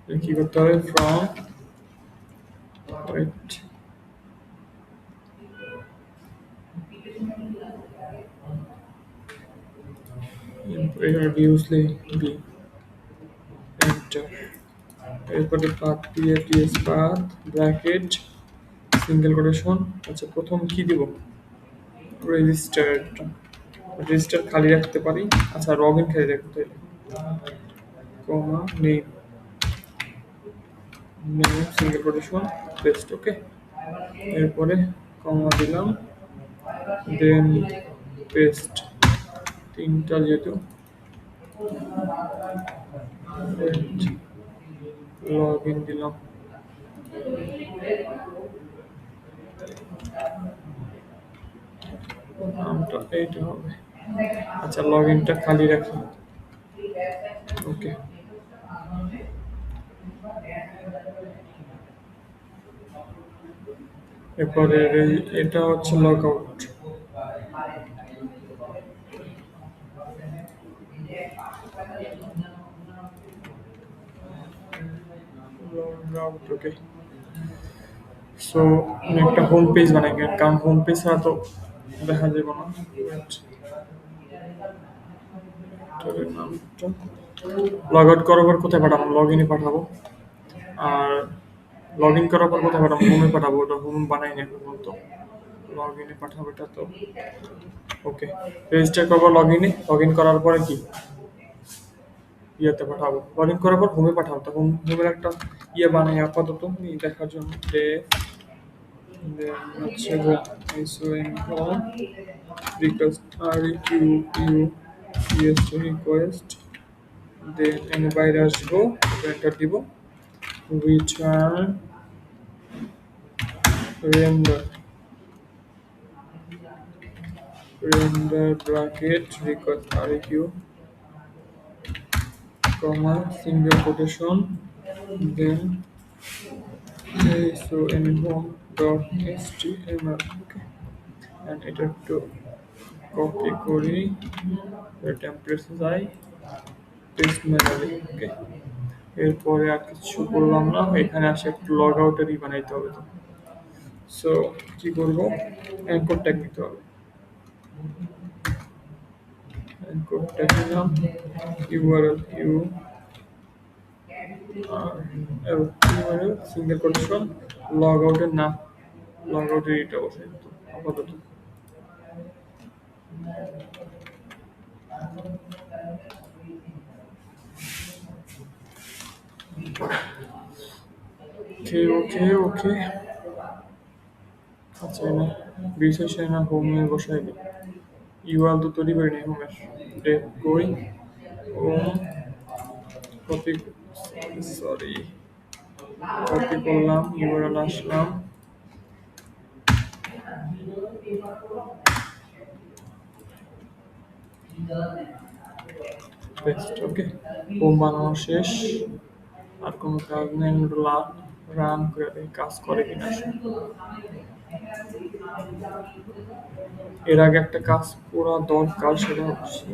কি করতে হবে from wait previously be enter এরপরে পাথ দিয়ে TS path bracket single quotation আচ্ছা প্রথম কি দিব রেজিস্টার্ড রেজিস্টার খালি রাখতে পারি আচ্ছা লগ ইন খালি রাখতে হলে comma name name single quotation paste okay এরপরে কমা দিলাম দেন পেস্ট তিনটা যেহেতু লগ ইন দিলাম নামটা এইটা হবে আচ্ছা লগ ইনটা খালি রাখি ওকে এরপরে এটা হচ্ছে log out log out okay so আমি একটা হোম পেজ বানাই কারণ হোম পেজ ছাড়া তো দেখা যাবে না লগ আউট করার পর কোথায় পাঠাবো লগ ইনে পাঠাবো আর লগ ইন করার পর কোথায় পাঠাবো হোমে পাঠাবো ওটা হোম বানাই না এখন তো লগ ইনে পাঠাবো এটা তো ওকে রেজিস্টার করবো লগ ইন করার পরে কি ইয়েতে পাঠাবো লগ ইন করার পর হোমে পাঠাবো তখন হোমের একটা ইয়ে বানাই আপাতত দেখার জন্য যে হচ্ছে হোম রিকোয়েস্ট আর কিউ কিউ রিকোয়েস্ট দেন আমি বাইরে আসবো এন্টার দিব return render bracket request req comma single quotation then so home dot html okay and এটা একটু কপি করি টেমপ্লেটস যাই পেস্ট ম্যানুয়ালি ওকে এরপরে আর কিছু করলাম না এখানে আসে একটু লগ আউটেরই বানাইতে হবে তো সো কি করবো এনকোড ট্যাগ নিতে হবে এনকোড ট্যাগ নিলাম URL URL single quotation log আউটের না লগ আউটের এটা বসে আপাতত ওকে ওকে ওকে আচ্ছা না বিশেষ না হোমে বসাই দিই ইউআরএল তো তৈরি করি নাই হোমের ডেট কই হোম কপি সরি কপি করলাম ইউআরএল আসলাম পেস্ট ওকে হোম বানানো শেষ আর কোনো কাজ নেই রান করে দেয় কাজ করে কিনা এর আগে একটা কাজ করা দরকার সেটা হচ্ছে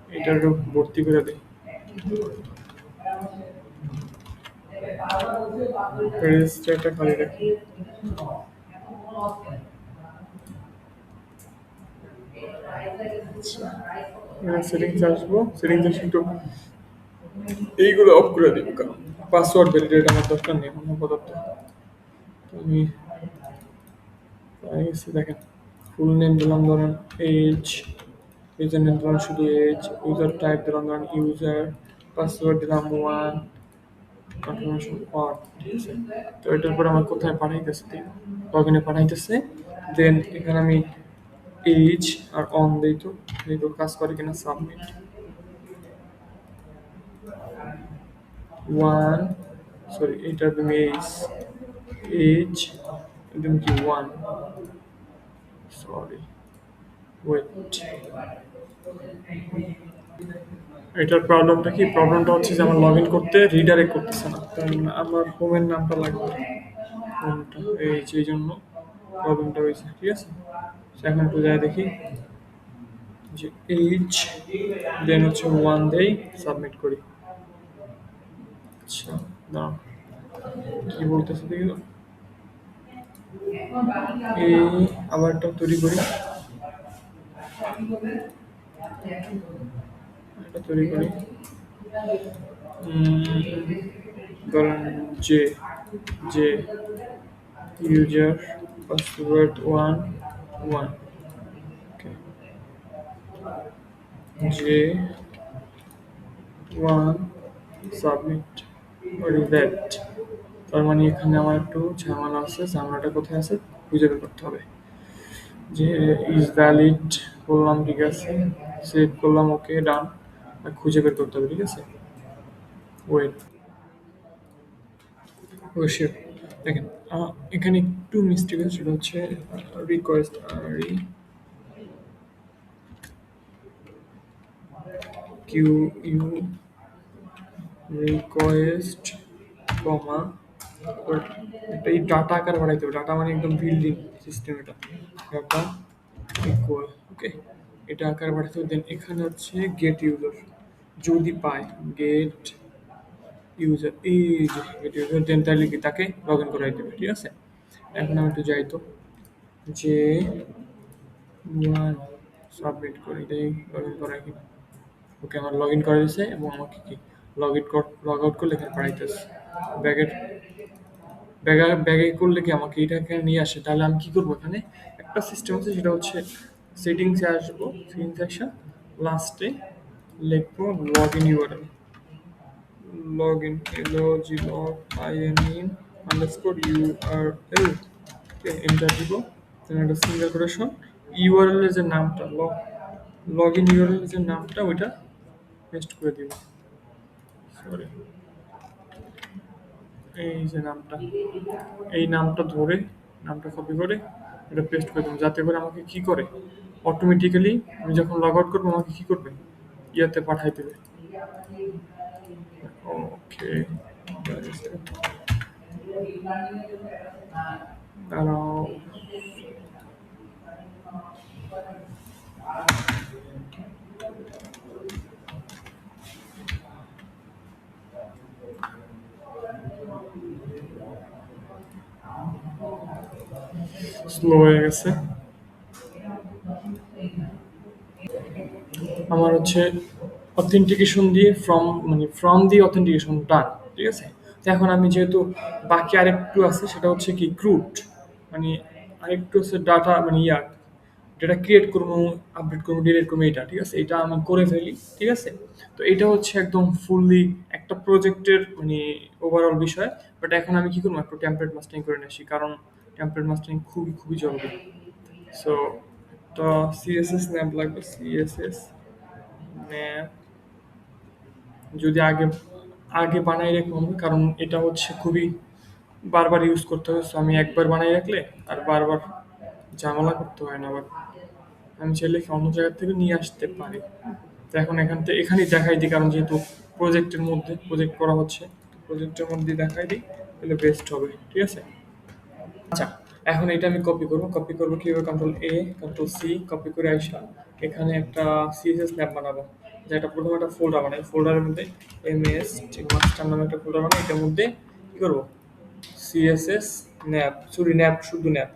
এটা একটু ভর্তি করে দেয় রেজিস্টারটা খালি রাখি সেটিংস আসবো সেটিংস এসে একটু এইগুলো অফ করে দিব কারণ পাসওয়ার্ড ভ্যালিডেট আমার দরকার নেই এখন আপাতত আমি দেখেন ফুল নেম দিলাম ধরেন এজ ইউজার নেম দিলাম শুধু এজ ইউজার টাইপ দিলাম ধরেন ইউজার পাসওয়ার্ড দিলাম 1 কনফার্মেশন অন, ঠিক আছে। তো এটার পরে আমার কোথায় পাঠাইতেছে, লগ ইনে পাঠাইতেছে। দেন এখানে আমি এইজ আর অন দিই, তো এই তো কাজ করে কিনা। সাবমিট ওয়ান, সরি এটার তুমি এইজ তুমি কি ওয়ান, সরি ওয়েট। এটার প্রবলেমটা কি, প্রবলেমটা হচ্ছে যে আমার লগ ইন করতে রিডাইরেক্ট করতেছে না, কারণ আমার হোমের নামটা লাগবে, হোমটা এই যে এই জন্য প্রবলেমটা হয়েছে, ঠিক আছে। So, এখন একটু যাই দেখি যে এইচ, দেন হচ্ছে ওয়ান দেই, সাবমিট করি। আচ্ছা দাঁড়াও, কি বলতেছে দেখি তো। এই আবার একটা তৈরি করি, এটা তৈরি করি। ধরেন যে যে ইউজার পাসওয়ার্ড ওয়ান ওয়ান, যে one submit, what is that. তার মানে এখানে আমার একটু ঝামেলা আছে, ঝামেলাটা কোথায় আছে খুঁজে বের করতে হবে। যে ইজ ভ্যালিড বললাম, ঠিক আছে, সেভ করলাম, ওকে ডান। খুঁজে বের করতে হবে, ঠিক আছে। ওয়েট, ও শিট, দেখেন এখানে একটু মিস্টেক আছে, সেটা হচ্ছে রিকোয়েস্ট কিউ ইউ রিকোয়েস্ট কমা, একটা এই ডাটা আকার বাড়াইতে হবে। ডাটা মানে একদম বিল্ডিং সিস্টেম, এটা ডাটা ইকুয়াল, ওকে, এটা আকার বাড়াইতে হবে। দেন এখানে হচ্ছে গেট ইউজার, যদি পায় গেট ইউজার, এই যে গেট ইউজার, দেন তাহলে কি তাকে লগ ইন করাই দেবে, ঠিক আছে। এখন আমি একটু যাই তো, যে ওয়ান সাবমিট করি, দেই লগ ইন করাই কিনা। ওকে, আমার লগ ইন করা দিয়েছে এবং আমাকে কি লগ আউট করলে এখানে পাঠাইতেছে। ব্যাগের ব্যাগে করলে কি আমাকে এটা এখানে নিয়ে আসে। তাহলে আমি কি করবো, এখানে একটা সিস্টেম আছে, সেটা হচ্ছে সেটিংসে আসবো, সেটিংসে আসা লাস্টে লিখবো log in URL, log in log in underscore URL, enter দিব। দেন একটা সিঙ্গেল কোটেশন, ইউআরএল এর যে নামটা, লগ ইন ইউআরএল এর যে নামটা ওইটা পেস্ট করে দিব। সরি, এই যে নামটা, এই নামটা ধরে, নামটা কপি করে এটা পেস্ট করে দেবো, যাতে করে আমাকে কি করে অটোমেটিক্যালি আমি যখন লগ আউট করবো আমাকে কি করবে, ইয়াতে পাঠাই দেবে। ওকে, দাঁড়াও, স্লো হয়ে গেছে। আমার হচ্ছে অথেন্টিকেশন দিয়ে ফ্রম দিয়ে অথেন্টিকেশন ডান, ঠিক আছে। তো এখন আমি যেহেতু বাকি আরেকটু আছে, সেটা হচ্ছে কি ক্রুট, মানে আরেকটু হচ্ছে ডাটা, মানে ডেটা ক্রিয়েট করবো, আপডেট করবো, ডিলিট করবো, এটা ঠিক আছে, এটা আমি করে ফেলি, ঠিক আছে। তো এটা হচ্ছে একদম ফুললি একটা প্রজেক্টের মানে ওভারঅল বিষয়। বাট এখন আমি কি করবো, একটু টেমপ্লেট মাস্টারিং করে নিয়ে আসি, কারণ টেমপ্লেট মাস্টারিং খুবই খুবই জরুরি। সো একটা সিএসএস ন্যাপ লাগবে, সিএসএস ন্যাপ যদি আগে আগে বানাই রাখতে হবে, কারণ এটা হচ্ছে খুবই বারবার ইউজ করতে হবে। সো আমি একবার বানাই রাখলে আর বারবার ঝামেলা করতে হয় না আবার। আমি চাইলে অন্য জায়গা থেকে নিয়ে আসতে পারি। তো এখন এখান থেকে এখানেই দেখাই দিই, কারণ যেহেতু প্রজেক্টের মধ্যে প্রজেক্ট করা হচ্ছে, প্রজেক্টের মধ্যে দেখাই দিই, তাহলে বেস্ট হবে, ঠিক আছে। আচ্ছা, এখন এটা আমি কপি করবো কিভাবে, কন্ট্রোল এ কন্ট্রোল সি, কপি করে আইসা এখানে একটা সিএসএস ম্যাপ বানাবো। যেটা প্রথমে একটা ফোল্ডার বানাই, ফোল্ডারের মধ্যে এমএস মাস্টার নামে একটা ফোল্ডার বানাই, এটার মধ্যে কি করবো, সিএসএস ন্যাপ, সরি ন্যাপ, শুধু nav,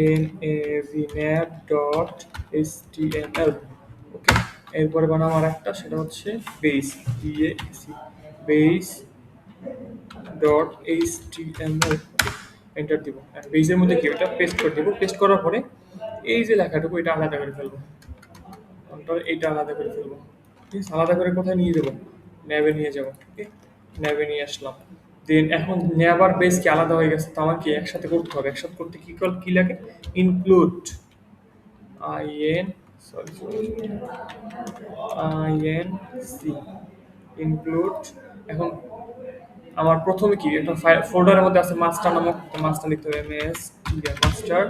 N A V nav dot HTML, okay. এরপরে বানাবো আর একটা, সেটা হচ্ছে base, B A C, base dot HTML, enter দিব। বেজের মধ্যে কি ওটা পেস্ট করে দিব। পেস্ট করার পরে এই যে লেখাটুকু এটা আলাদা করে ফেলবো, এইটা আলাদা করে ফেলবো, ঠিক আছে। আলাদা করে কোথায় নিয়ে যাবো, ল্যাবে নিয়ে যাবো, ওকে। ন্যাবে নিয়ে আসলাম। দেন এখন ন্যাব আর বেস কি আলাদা হয়ে গেছে, তো আমাকে একসাথে করতে হবে। একসাথে করতে কি লাগে? Include in, sorry, INC, include. এখন আমার প্রথমে কি একটা ফোল্ডারের মধ্যে আছে মাস্টার নামক, মাস্টার লিখতে হবে এমএস মাস্টার,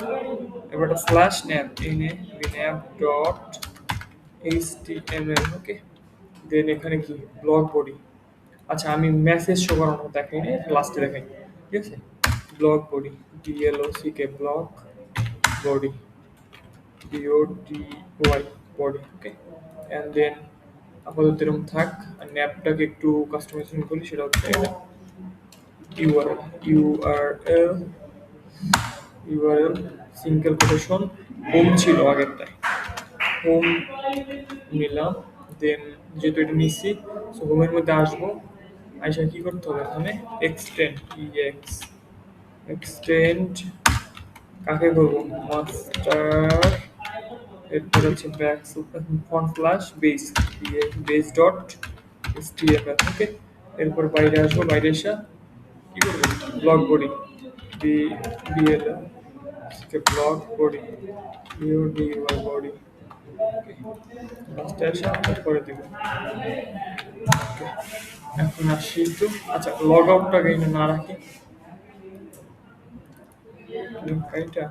এবার একটা স্ল্যাশ ন্যাব, ন্যাব ডট এইচটিএমএল। ওকে, দেন এখানে কি ব্লক বডি। আচ্ছা, আমি মেসেজ শো করানো দেখাই নি, লাস্টে দেখাই, ঠিক আছে? Block body, B L O C K block body, B O D Y body. Okay, and then আপাতত এরকম থাক। আর ন্যাপটাকে একটু কাস্টমাইজেশন করি, সেটা হচ্ছে এটা URL, URL, URL single quotation, home ছিল আগেরটায়, হোম নিলাম। দেন যেহেতু এটা নিচ্ছি, সো হোমের মধ্যে আসবো, আইসা কি করতে হবে এখানে? এক্সটেন্ড, এক্সটেন্ড কাকে করবো? মাস্টার, এরপর হচ্ছে back font slash base, base dot HTML. Okay, এরপর বাইরে আসবো, বাইরে এসে কি করবো? Block body, B B L block body, B O D Y body. Okay, লাস্টে এসে করে দিব। ওকে, এখন আসি একটু, আচ্ছা লগ আউটটাকে এখানে না রাখি, এইটা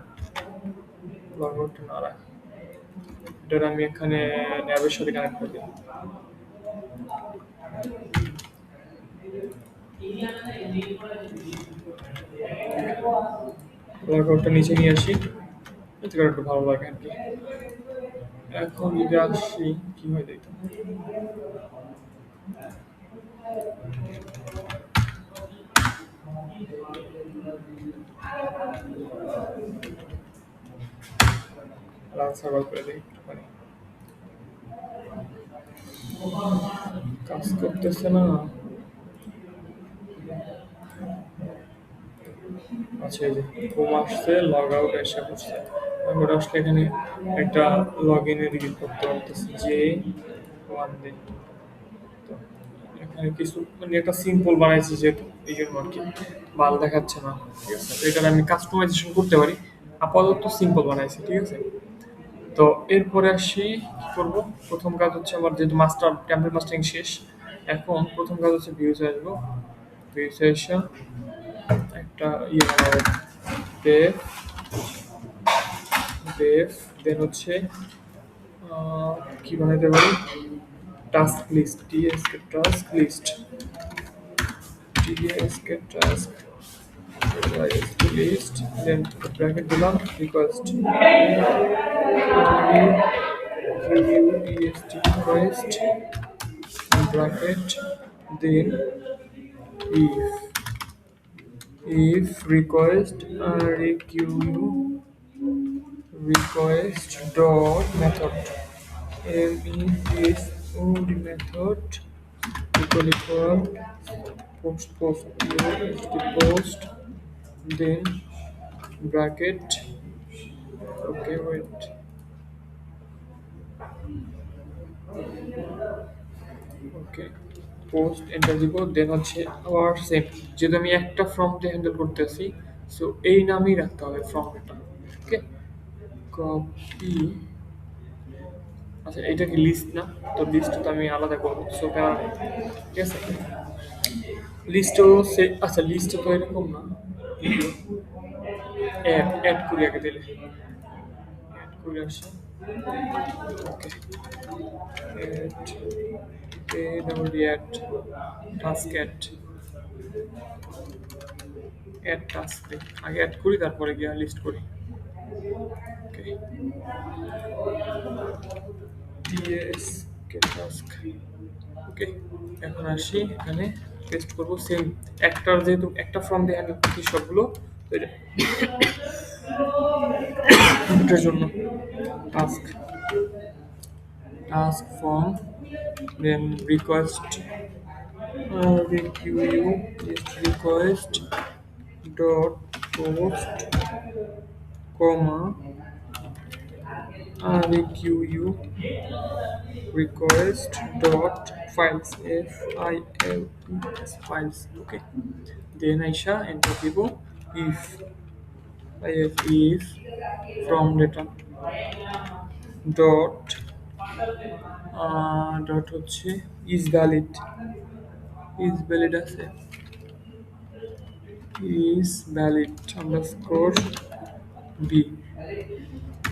লগ আউটটা না রাখি, এটা আমি এখানে ন্যাবের সাথে কানেক্ট করে দিই। লগ আউটটা নিচে নিয়ে আসি, এতে করে একটু ভালো লাগে আর কি। এখন যদি আসি কি হয় দেখতে, লাল সার্ভার করে দিই একটুখানি, কাজ করতেছে না। আচ্ছা, এই যে হোম আসছে, লগ আউট এসে করছে, আমি ওটা আসলে এখানে একটা লগ ইন এডিট করতে পারতেছি, যে ওয়ান দিন। তো এখানে কিছু মানে একটা সিম্পল বানাইছি যেহেতু, এই জন্য আর কি ভালো দেখাচ্ছে না, ঠিক আছে? তো এটা আমি কাস্টমাইজেশন করতে পারি, আপাতত সিম্পল বানাইছি, ঠিক আছে? তো এরপরে আসি কি করব। প্রথম কাজ হচ্ছে আমার, যেহেতু মাস্টার টেম্পল মাস্টারিং শেষ, এখন প্রথম কাজ হচ্ছে ভিউজে আসবো, ভিউজে এসে একটা ইয়ে বানাবো, ডেভ, ডেভ, দেন হচ্ছে কি বানাইতে পারি? Task list, T S K task list, T S K task list, then bracket দিলাম request, request bracket, then if request requeue request dot method, method equal post, then bracket. Okay, wait, okay, post enter দিব, দেন হচ্ছে আবার সেম, যেহেতু আমি একটা ফর্ম দিয়ে হ্যান্ডেল করতেছি, সো এই নামই রাখতে হবে ফর্মটা। ওকে, কপি। আচ্ছা, এটা কি লিস্ট না? তো লিস্ট তো আমি আলাদা করবো, সো ঠিক আছে, লিস্টও সে, আচ্ছা লিস্টে তো এরকম না, অ্যাড অ্যাড করি আগে দিলে, অ্যাড করে আসি। ওকে, অ্যাড টাস্ক, অ্যাড টাস্ক আগে অ্যাড করি, তারপরে গিয়ে লিস্ট করি। ওকে, টিএস কে টাস্ক। ওকে, এখন আসি এখানে পেস্ট করবো সেম, একটার যেহেতু একটা ফর্ম দিয়ে হ্যান্ডেল করছি সবগুলো, তো এটার জন্য টাস্ক, টাস্ক ফর্ম, দেন রিকোয়েস্ট, রিকোয়েস্ট ডট পোস্ট, কমা requue request dot files files. Okay, then aisha enter দিব if if from data dot dot হচ্ছে is valid আছে is valid underscore b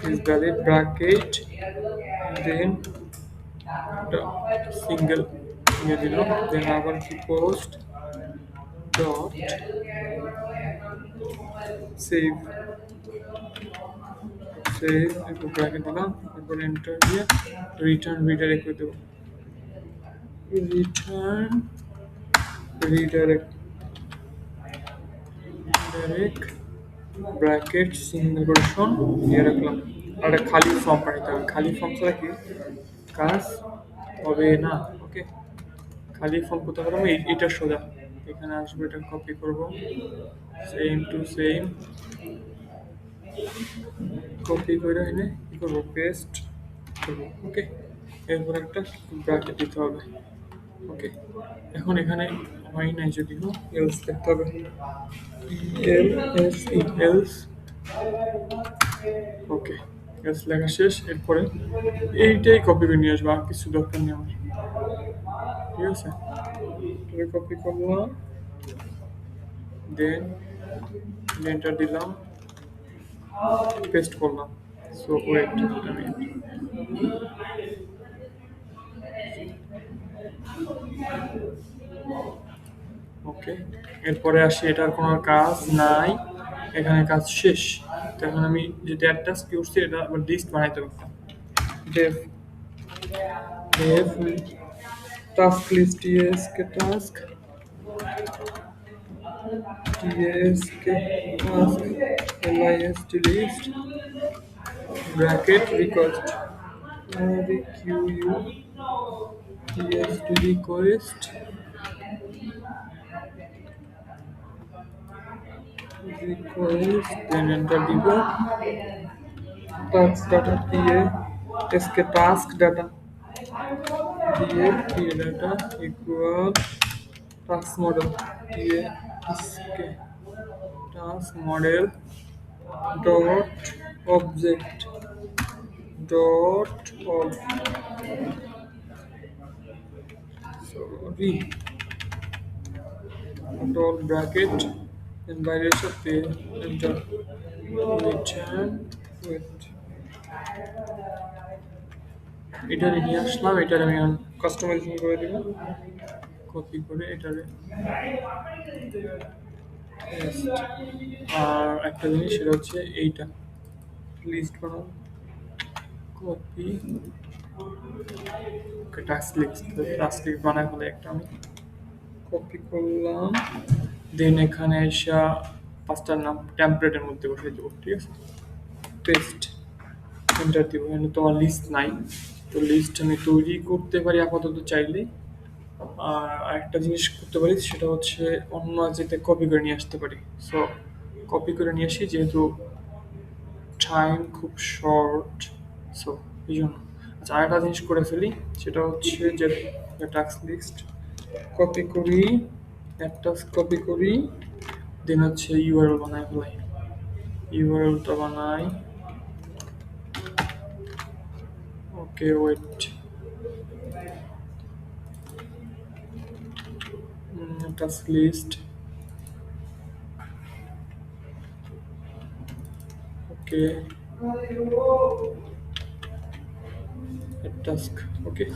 is valid bracket then single then আবার কি post dot save save একটু bracket দিলাম তারপর enter দিয়ে return redirect করে দেবো return redirect direct bracket single quotation দিয়ে রাখলাম আর একটা খালি ফর্ম পাঠাতে হবে খালি ফর্ম ছাড়া কি কাজ হবে না ওকে খালি ফর্ম কোথাও করবো এটা সোজা এখানে আসবো এটা কপি করব সেম টু সেম কপি করে এনে কি করবো পেস্ট করবো ওকে এরপর একটা ব্র্যাকেট দিতে হবে ওকে এখন এখানে হয় নাই যদিও এলস দেখতে হবে এলস ওকে এলস লেখা শেষ এরপরে এইটাই কপি করে নিয়ে আসবো আর কিছু দরকার নেই আমার ঠিক আছে কপি করলাম দেন এন্টার দিলাম পেস্ট করলাম সো ওয়েট আমি ওকে এরপরে আসি এটার কোনো কাজ নাই এখানে কাজ শেষ তো এখন আমি যেটা একটা কি করছি এটা আবার লিস্ট বানাইতে পারতাম dev dev task list tsk task list list bracket request requue tst request then enter দিব task data tsk task data data equal task model tsk task model dot object dot ob sorry dot bracket and virus of pay enter return wait এটারে নিয়ে আসলাম এটারে আমি কাস্টমাইজেশন করে দিব কপি করে এটারে আর একটা জিনিস সেটা হচ্ছে এইটা লিস্ট বানাবো কপি টাস্ক লিস্ট বানাই হলে একটা আমি কপি করলাম দেন এখানে এসে পাঁচটার নাম টেমপ্লেটের মধ্যে বসাই দেবো ঠিক আছে পেস্ট এন্টার দিব এখানে তোমার লিস্ট নাই তো লিস্ট আমি তৈরি করতে পারি আপাতত চাইলে আর আরেকটা জিনিস করতে পারি সেটা হচ্ছে অন্য যেতে কপি করে নিয়ে আসতে পারি সো কপি করে নিয়ে আসি যেহেতু টাইম খুব শর্ট সো এই জন্য আচ্ছা আরেকটা জিনিস করে ফেলি সেটা হচ্ছে যে টাস্ক লিস্ট কপি করি একটা কপি করি দেন হচ্ছে ইউআরএল বানাই ফেলাই ইউআরএলটা বানাই okay wait task list okay task okay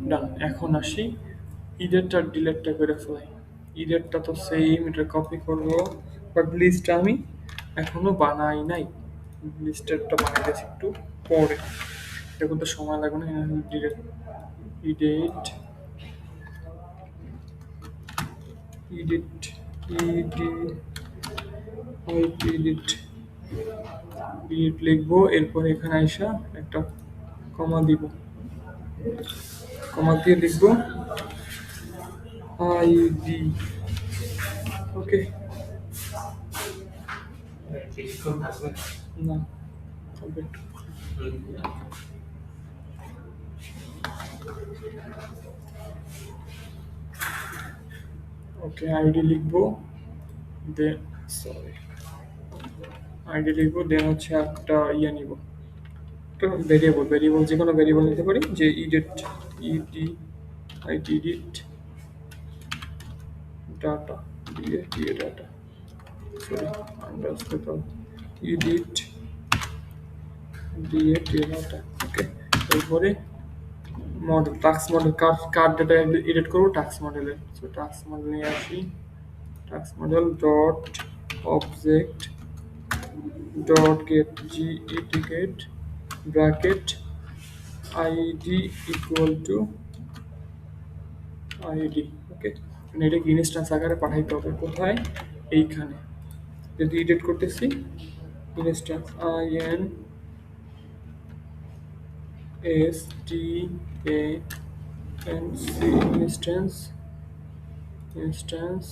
done এখন আসি ইডেটটা ডিলিটটা করে ফেলাই ইডেটটা তো সেম এটা কপি করব বাট লিস্ট আমি এখনো বানাই নাই লিস্টেরটা বানাইতেছি একটু পরে এখন তো সময় লাগবে না ডিলিট ইডেট edit edit লিখবো এরপর এখানে আইসা একটা কমা দিব কমা দিয়ে লিখবো আইডি ওকে না ওকে, আইডি লিখবো, দেন সরি, আইডি লিখবো, দেন হচ্ছে একটা ইয়ে নিব, একটা ভেরিয়েবল, যে কোনো ভেরিয়েবল নিতে পারি, যে edit, E D ID edit data, দিয়ে ডাটা, সরি, আন্ডারস্কোর দাও, ইডিট দিয়ে ডাটা। ওকে, এরপরে মডেল, টাস্ক মডেল, কার কার ডাটা এডিট করবো টাস্ক মডেলে। সো টাস্ক মডেল নিয়ে আসি, task model dot object dot get, G E T get, bracket ID equal to ID. Okay, এটাকে ইনস্ট্যান্স আকারে পাঠাইতে হবে কোথায়, এইখানে। যদি এডিট করতেছি, instance I N S T A N C, instance, instance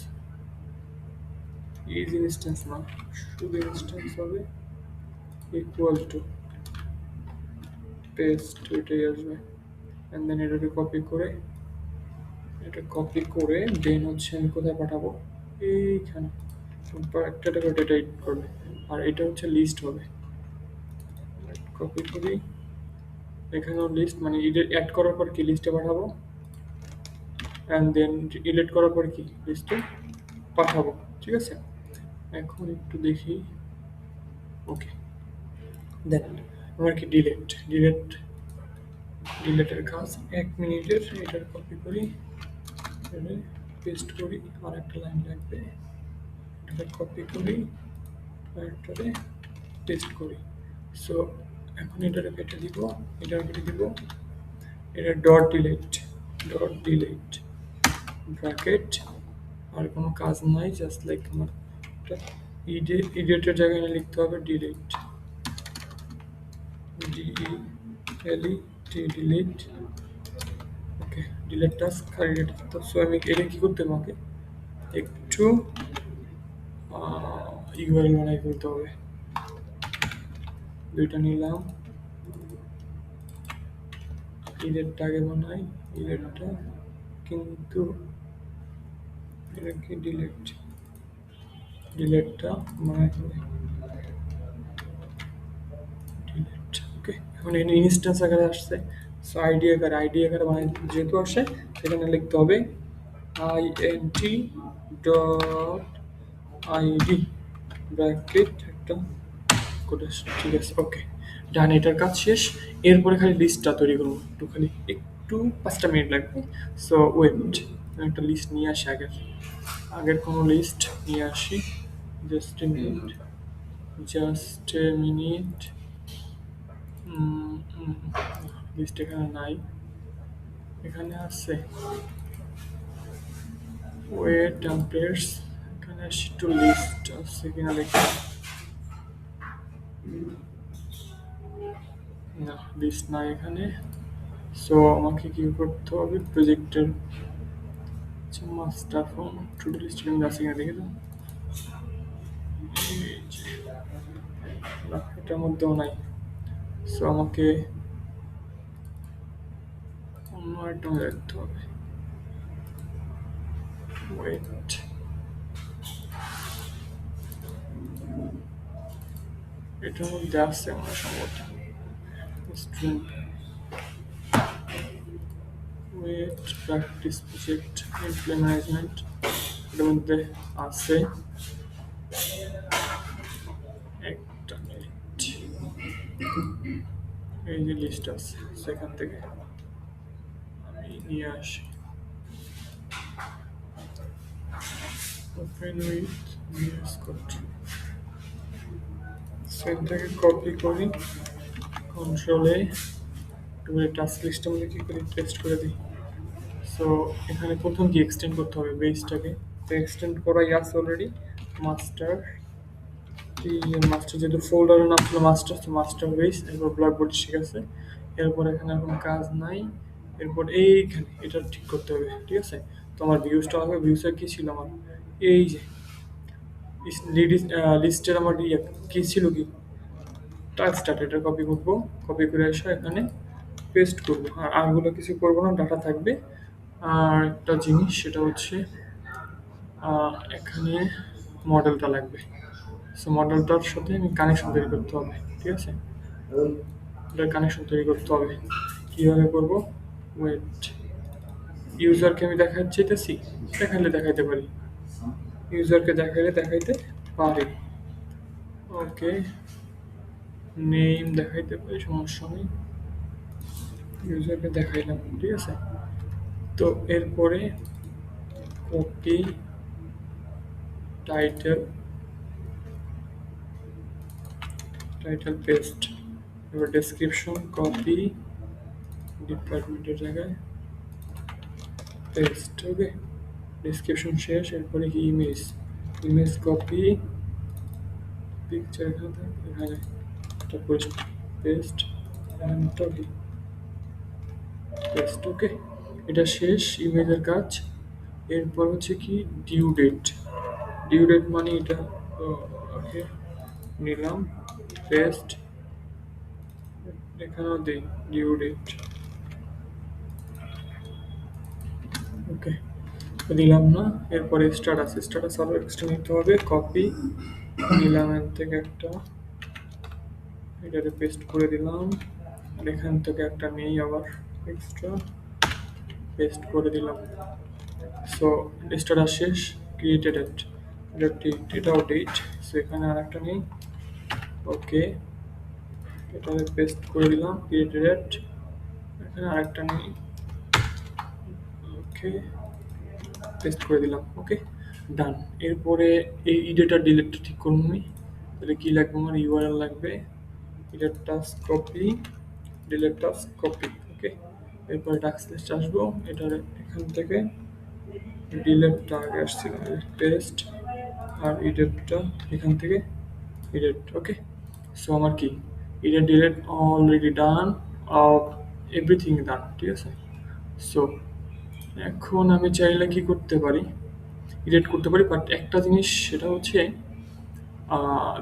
is instance না, শুধু ইনস্ট্যান্স হবে, ইকুয়াল টু পেস্ট, এটাই আসবে। অ্যান্ড দেন এটাকে কপি করে, দেন হচ্ছে আমি কোথায় পাঠাবো, এইখানে। একটা করে ডেটা এডিট করবে, আর এটা হচ্ছে লিস্ট হবে। কপি করি, এখানেও লিস্ট, মানে অ্যাড করার পর কি লিস্টে পাঠাবো, অ্যান্ড দেন ডিলিট করার পর কি লিস্টে পাঠাবো। ঠিক আছে, এখন একটু দেখি। ওকে, দেন আমার কি ডিলেটের কাজ 1 মিনিটের। এটার কপি করি, পেস্ট করি, আর একটা লাইন লাগবে, এটা কপি করি, আর এটারে পেস্ট করি। সো এখন এটারে কেটে দিব, এটা ডট ডিলিট ব্র্যাকেট, আর কোনো কাজ নাই, জাস্ট লাইক আমার ইডিটের জায়গায় লিখতে হবে ডিলিট, ডিলিট। ওকে, ডিলিট টাস্ক আর এডিট। সো আমি এটা কি করতে হবে, আমাকে একটু ইউআরএল বানাই ফেলতে হবে। দুইটা নিলাম, ইডেটটা আগে বানাই, ইডেটটা কিন্তু এটা কি ডিলেটটা বানাই ফেলি, ডিলেট। ওকে, এখন এখানে ইনস্ট্যান্স আকারে আসছে। সো আইডি আকারে বানাই যেহেতু আসে, সেখানে লিখতে হবে আইএনটি ডট আইডি ব্র্যাকেট একটা করে। ঠিক আছে, ওকে, ডান, এটার কাজ শেষ। এরপরে খালি লিস্টটা তৈরি করবো, একটু 5টা মিনিট লাগবে। সো ওয়েট, একটা লিস্ট নিয়ে আসি, আগের কোনো লিস্ট নিয়ে আসি। Just a minute, just a minute. List এখানে নাই, এখানে আছে ওয়েট টেমপ্লেটস, এখানে আসি টু লিস্ট আছে কিনা দেখি। না, লিস্ট নাই এখানে। সো আমাকে কি করতে হবে, প্রজেক্টের master phone to do list আছে কিনা দেখে দাও। এই যে, না, এটার মধ্যেও নাই। সো আমাকে অন্য একটা দেখতে হবে। ওয়েট, এটার মধ্যে আছে আমার সম্ভবত student, wait, practice project, employ management, এটার মধ্যে আছে। একটা মিনিট, এই যে লিস্ট আছে, সেখান থেকে আমি নিয়ে আসি। ওপেন উইথ ভিএস কোড, সেখান থেকে কপি করি, কন্ট্রোলে টাস্ক লিস্টের মধ্যে কি করি, পেস্ট করে দিই। সো এখানে প্রথম কি এক্সটেন্ড করতে হবে বেসটাকে, তো এক্সটেন্ড করাই আছে অলরেডি। মাস্টার, মাস্টার যেহেতু ফোল্ডারের নাম ছিল মাস্টার, তো মাস্টার বেস, এরপর ব্ল্যাকবোর্ড, ঠিক আছে। এরপর এখানে এখন কাজ নাই, এরপর এইখানে এটা ঠিক করতে হবে। ঠিক আছে, তো আমার ভিউজটা হবে, ভিউজটা কি ছিল আমার, এই যে লিস্টের আমার ইয়ে কি ছিল, কি টাস্কটা এটা কপি করবো, কপি করে এসে এখানে পেস্ট করবো। আর আরগুলো কিছু করবো না, ডাটা থাকবে। আর একটা জিনিস সেটা হচ্ছে এখানে মডেলটা লাগবে। সো মডেলটার সাথে আমি কানেকশন তৈরি করতে হবে, ঠিক আছে? এটার কানেকশন তৈরি করতে হবে। কীভাবে করবো? ওয়েট, ইউজারকে আমি দেখাতে চাইতেছি, দেখাইলে দেখাইতে পারি, ইউজারকে দেখাইলে দেখাইতে পারি। ওকে, নেম দেখাইতে পারি, সমস্যা নেই, ইউজারকে দেখাইলাম, ঠিক আছে? তো এরপরে কপি টাইটেল, টাইটেল পেস্ট, এবার ডেসক্রিপশন কপি, ডিপার্টমেন্টের জায়গায় পেস্ট। ওকে, ডেসক্রিপশন শেষ। এরপরে কি ইমেজ, ইমেজ কপি, পিকচার এখানে তারপরে পেস্ট, পেস্ট। ওকে, এটা শেষ ইমেজের কাজ। এরপর হচ্ছে কি ডিউ ডেট, ডিউ ডেট মানে এটা। ওকে, নিলাম পেস্ট, এখানেও দিই ডিউ ডেট। ওকে, দিলাম না। এরপরে স্ট্যাটাস, স্ট্যাটাস আরও এক্সট্রা নিতে হবে, কপি নিলাম এর থেকে একটা, এটাতে পেস্ট করে দিলাম। আর এখান থেকে একটা নেই আবার এক্সট্রা, পেস্ট করে দিলাম। সো স্ট্যাটাস শেষ, ক্রিয়েটেড ডেট, এটা ডেট, এটাও ডেট। সো এখানে আর একটা নেই। ওকে, এটাতে পেস্ট করে দিলাম, ক্রিয়েটেড ডেট, এখানে আরেকটা নেই। ওকে, পেস্ট করে দিলাম। ওকে, ডান। এরপরে এই ইডেটার ডিলেটটা ঠিক করুন আমি। তাহলে কী লাগবে আমার? ইউআরএল লাগবে, edit task copy, delete task copy. Okay, এরপরে টাস্ক লিস্ট আসবো, এটার এখান থেকে ডিলেটটা আগে আসছিল, পেস্ট, আর ইডেটটা এখান থেকে ইডেট। ওকে, সো আমার কি edit delete already done, everything done, ঠিক আছে? সো এখন আমি চাইলে কি করতে পারি, ইডিট করতে পারি, বাট একটা জিনিস সেটা হচ্ছে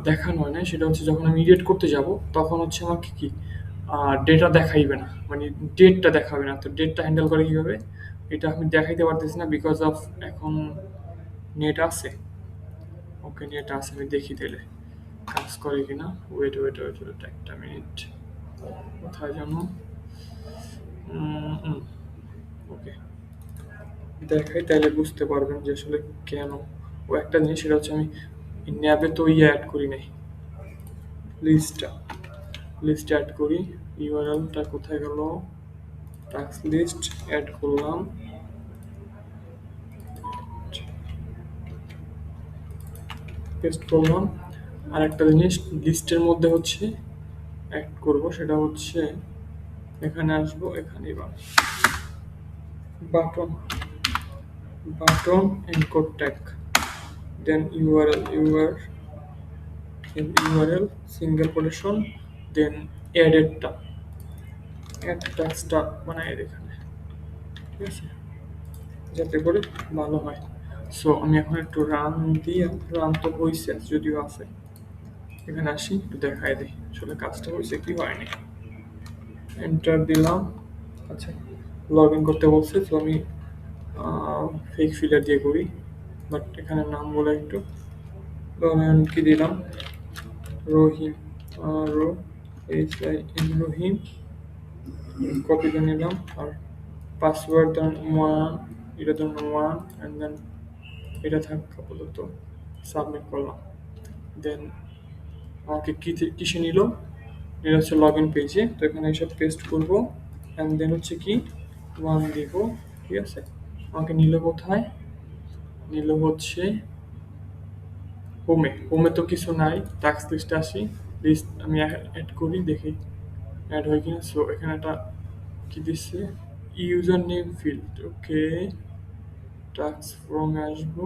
দেখানো হয় না, সেটা হচ্ছে যখন আমি ইডিট করতে যাব তখন হচ্ছে আমাকে কি ডেটা দেখাইবে না, মানে ডেটটা দেখাবে না। তো ডেটটা হ্যান্ডেল করে কীভাবে, এটা আমি দেখাইতে পারতেছি না বিকজ অফ এখন নেট আছে। ওকে, নেট আছে, আমি দেখি তাহলে কাজ করে কিনা। ওয়েট ওয়েট ওয়েট ওয়েট, একটা মিনিট, কোথায় জানো? ওকে, দেখাই তাহলে বুঝতে পারবেন যে আসলে কেন। ও একটা জিনিস সেটা হচ্ছে আমি ন্যাবে তো অ্যাড করি নাই, লিস্টটা, লিস্টে অ্যাড করি। ইউআরএলটা কোথায় গেল? টাস্ক লিস্ট অ্যাড করলাম, পেস্ট করলাম। আর একটা জিনিস লিস্টের মধ্যে হচ্ছে অ্যাড করব, সেটা হচ্ছে এখানে আসবো, এখানে বাটন, বাটন এনকোড ট্যাগ, দেন ইউআরএল, ইউআরএল সিঙ্গেল কোটেশন, দেন অ্যাডেডটা, অ্যাড ট্যাক্সটা বানাই এখানে, ঠিক আছে, যাতে করে ভালো হয়। সো আমি এখন একটু রান দিয়ে, রান তো হয়েছে যদিও আছে, এখানে আসি একটু দেখাই দিই আসলে কাজটা হয়েছে কি হয়নি। এন্টার দিলাম। আচ্ছা, লগ ইন করতে বলছে, তো আমি ফেক ফিলার দিয়ে করি, বাট এখানে নাম বলে একটু ধরেন কি দিলাম, রহিম, রহিম, কপি করে নিলাম। আর পাসওয়ার্ড দেন 1, এটা দেন 1, অ্যান্ড দেন এটা থাক আপাতত, সাবমিট করলাম। দেন আমাকে কিসে নিল, এটা হচ্ছে লগ ইন পেজে। তো এখানে এসব পেস্ট করবো, অ্যান্ড দেন হচ্ছে কি 1 দিব, ঠিক আছে? আমাকে নিল কোথায়? নিল হচ্ছে হোমে। হোমে তো কিছু নাই, টাস্ক লিস্টে আসি, লিস্ট আমি অ্যাড করি, দেখি অ্যাড হয় কিনা। সো এখানে একটা কি দিচ্ছে, ইউজার নেম ফিল্ড। ওকে, টাস্ক ফর্মে আসবো,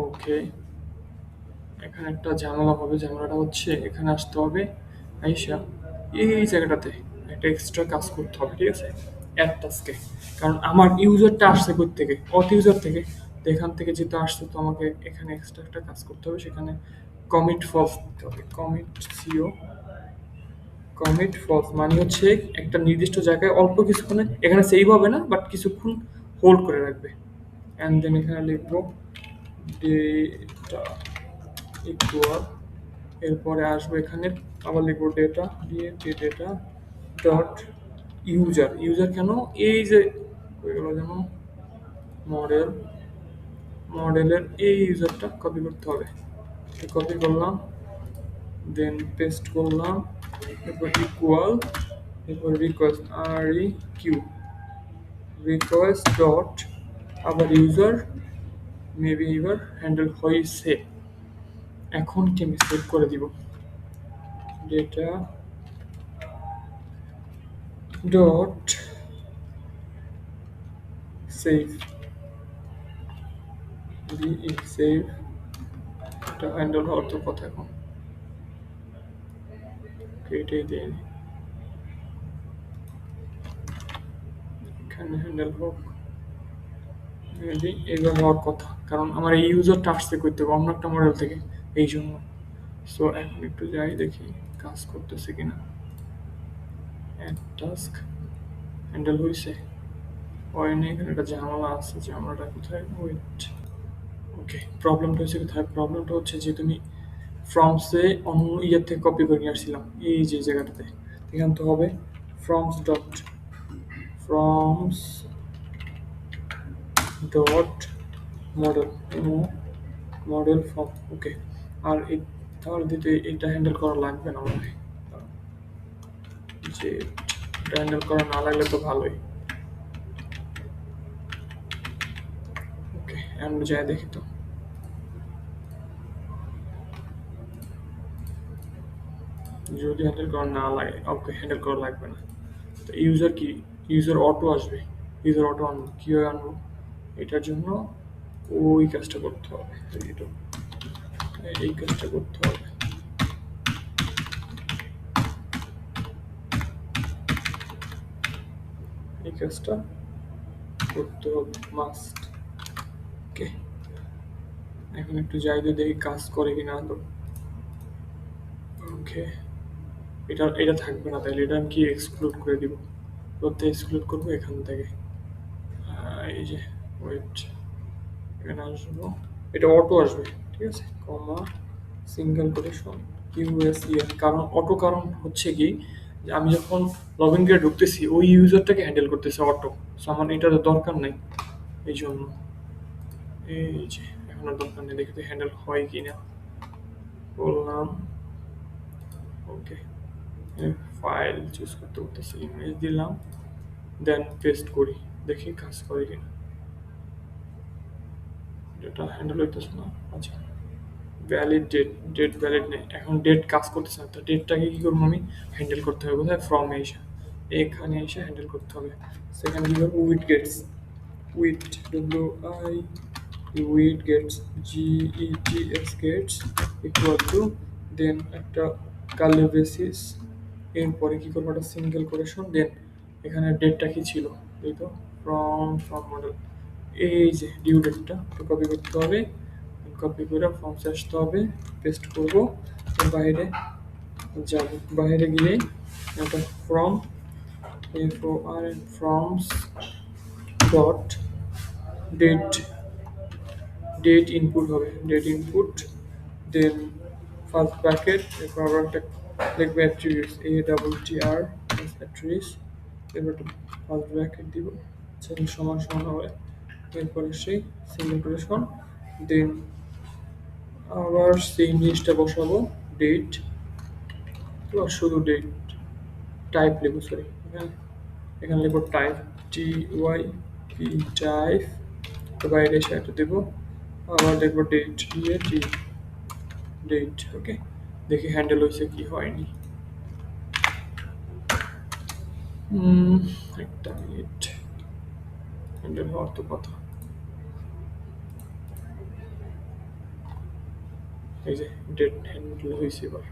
ওকে, এখানে একটা ঝামেলা হবে। ঝামেলাটা হচ্ছে এখানে আসতে হবে, আইসা এই জায়গাটাতে একটা এক্সট্রা কাজ করতে হবে, ঠিক আছে, অ্যাড টাস্কে। কারণ আমার ইউজারটা আসছে কোথা থেকে? অথ ইউজার থেকে। তো এখান থেকে যেহেতু আসছে তো আমাকে এখানে এক্সট্রা একটা কাজ করতে হবে, সেখানে কমিট ফলস দিতে হবে। কমিট ফলস মানে হচ্ছে একটা নির্দিষ্ট জায়গায় অল্প কিছুক্ষণে এখানে সেভ হবে না, বাট কিছুক্ষণ হোল্ড করে রাখবে। অ্যান্ড দেন এখানে লিখবো ডেটা ইকুয়াল, এরপরে আসবো এখানে আবার লিখবো ডেটা দিয়ে ডেটা ডট ইউজার। ইউজার কেন, এই যে হয়ে গেল যেন মডেল, মডেলের এই ইউজারটা কপি করতে হবে। কপি করলাম, দেন পেস্ট করলাম, এরপর ইকুয়াল, এরপর রিকোয়েস্ট আর ই কিউ, রিকোয়েস্ট ডট আবার ইউজার, মেবি এবার হ্যান্ডেল হয়েছে। এখন কি আমি সেভ করে দিব, ডেটা ডট সেভ, সেভ, এটা হ্যান্ডেল হওয়ার তো কথা। এখন এটাই দিয়ে দিই, এখানে হ্যান্ডেল হোক, মেবি এবার হওয়ার কথা, কারণ আমার এই ইউজারটা আসছে করতে হবে অন্য একটা মডেল থেকে, এই জন্য। সো এখন একটু যাই দেখি কাজ করতেছে কিনা। অ্যাড টাস্ক হ্যান্ডেল হয়েছে, হয়নি, এখানে একটা ঝামেলা আছে, ঝামেলাটা কোথায়, ওয়েট। ওকে, প্রবলেমটা হচ্ছে কোথায়, প্রবলেমটা হচ্ছে যে তুমি ফ্রমসে অন্য ইয়ার থেকে কপি করে নিয়ে আসছিলাম, এই যে জায়গাটাতে। এখান তো হবে forms dot, forms dot model, model form. Okay, আর এই তাহলে দিতে এটা হ্যান্ডেল করা লাগবে না মনে হয়, যে এটা হ্যান্ডেল করা না লাগলে তো ভালোই। ওকে, আমরা যাই দেখি তো। যদি হ্যান্ডেল করা না লাগে, ওকে হ্যান্ডেল করা লাগবে না। তো ইউজার কি, ইউজার অটো আসবে, ইউজার অটো আনবো, কীভাবে আনবো, এটার জন্য ওই কাজটা করতে হবে, এই কাজটা করতে হবে, এই কাজটা করতে হবে মাস্ট। ওকে, এখন একটু যাই দিয়ে দেখি কাজ করে কিনা তো। ওকে, এটা এটা থাকবে না, তাহলে এটা আমি কি এক্সক্লুড করে দিব, প্রত্যেক এক্সক্লুড করবো এখান থেকে। এই যে ওয়েট, এখানে আসবো, এটা অটো আসবে, ঠিক আছে, কমা সিঙ্গেল কোটেশন ইউএসইএন, কারণ অটো, কারণ হচ্ছে কি যে আমি যখন লগ ইন করে ঢুকতেছি ওই ইউজারটাকে হ্যান্ডেল করতেছে অটো, সো আমার এটার দরকার নেই, এই জন্য। এই যে এখন আর দরকার নেই, দেখতে হ্যান্ডেল হয় কি না, বললাম ওকে। ফাইল চুজ করতে করতেছি, ইমেজ দিলাম, দেন পেস্ট করি, দেখি কাজ করে কিনা। ডেটা হ্যান্ডেল হইতেছে না, আচ্ছা ভ্যালিড ডেট, ডেট ভ্যালিড নেই, এখন ডেট কাজ করতেছে না, তো ডেটটাকে কী করবো আমি হ্যান্ডেল করতে হবে কোথায়, ফ্রম এসে, এখানে এসে হ্যান্ডেল করতে হবে। সেখানে কী করবো, with gets, with W I, with gets, GETS gets equal to, then একটা কার্লি ব্রেসিস, এরপরে কী করবো একটা সিঙ্গেল কোটেশন, দেন এখানে ডেটটা কী ছিল, এই তো ফ্রম মডেল, এই যে ডিউ ডেটটা কপি করতে হবে, কপি করে ফর্মসে আসতে হবে, পেস্ট করব, বাইরে যাব, বাইরে গিয়ে একটা form, FORM forms dot date, date input হবে, date input, then first bracket, এরপর আবার একটা লিখবে অ্যাট্রিবিউটস, ATTR অ্যাট্রিবিউটস, এরপর একটা ফার্স্ট ব্র্যাকেট দিব, সেখানে সমান সমান হবে, এরপরে সেই সিঙ্গেল কোটেশন, দেন আবার সেই জিনিসটা বসাবো, ডেট, তো শুধু ডেট, টাইপ লিখবো, সরি এখানে, এখানে লিখবো টাইপ, TYP টাইপ, তো বাইরে এসে একটা দেবো, আবার দেখবো ডেট দিয়ে ডেট। ওকে, দেখি হ্যান্ডেল হয়েছে কি হয়নি, একটা মিনিট, হ্যান্ডেল হওয়ার তো কথা। এই যে ডেট হ্যান্ডেল হয়েছে, এবার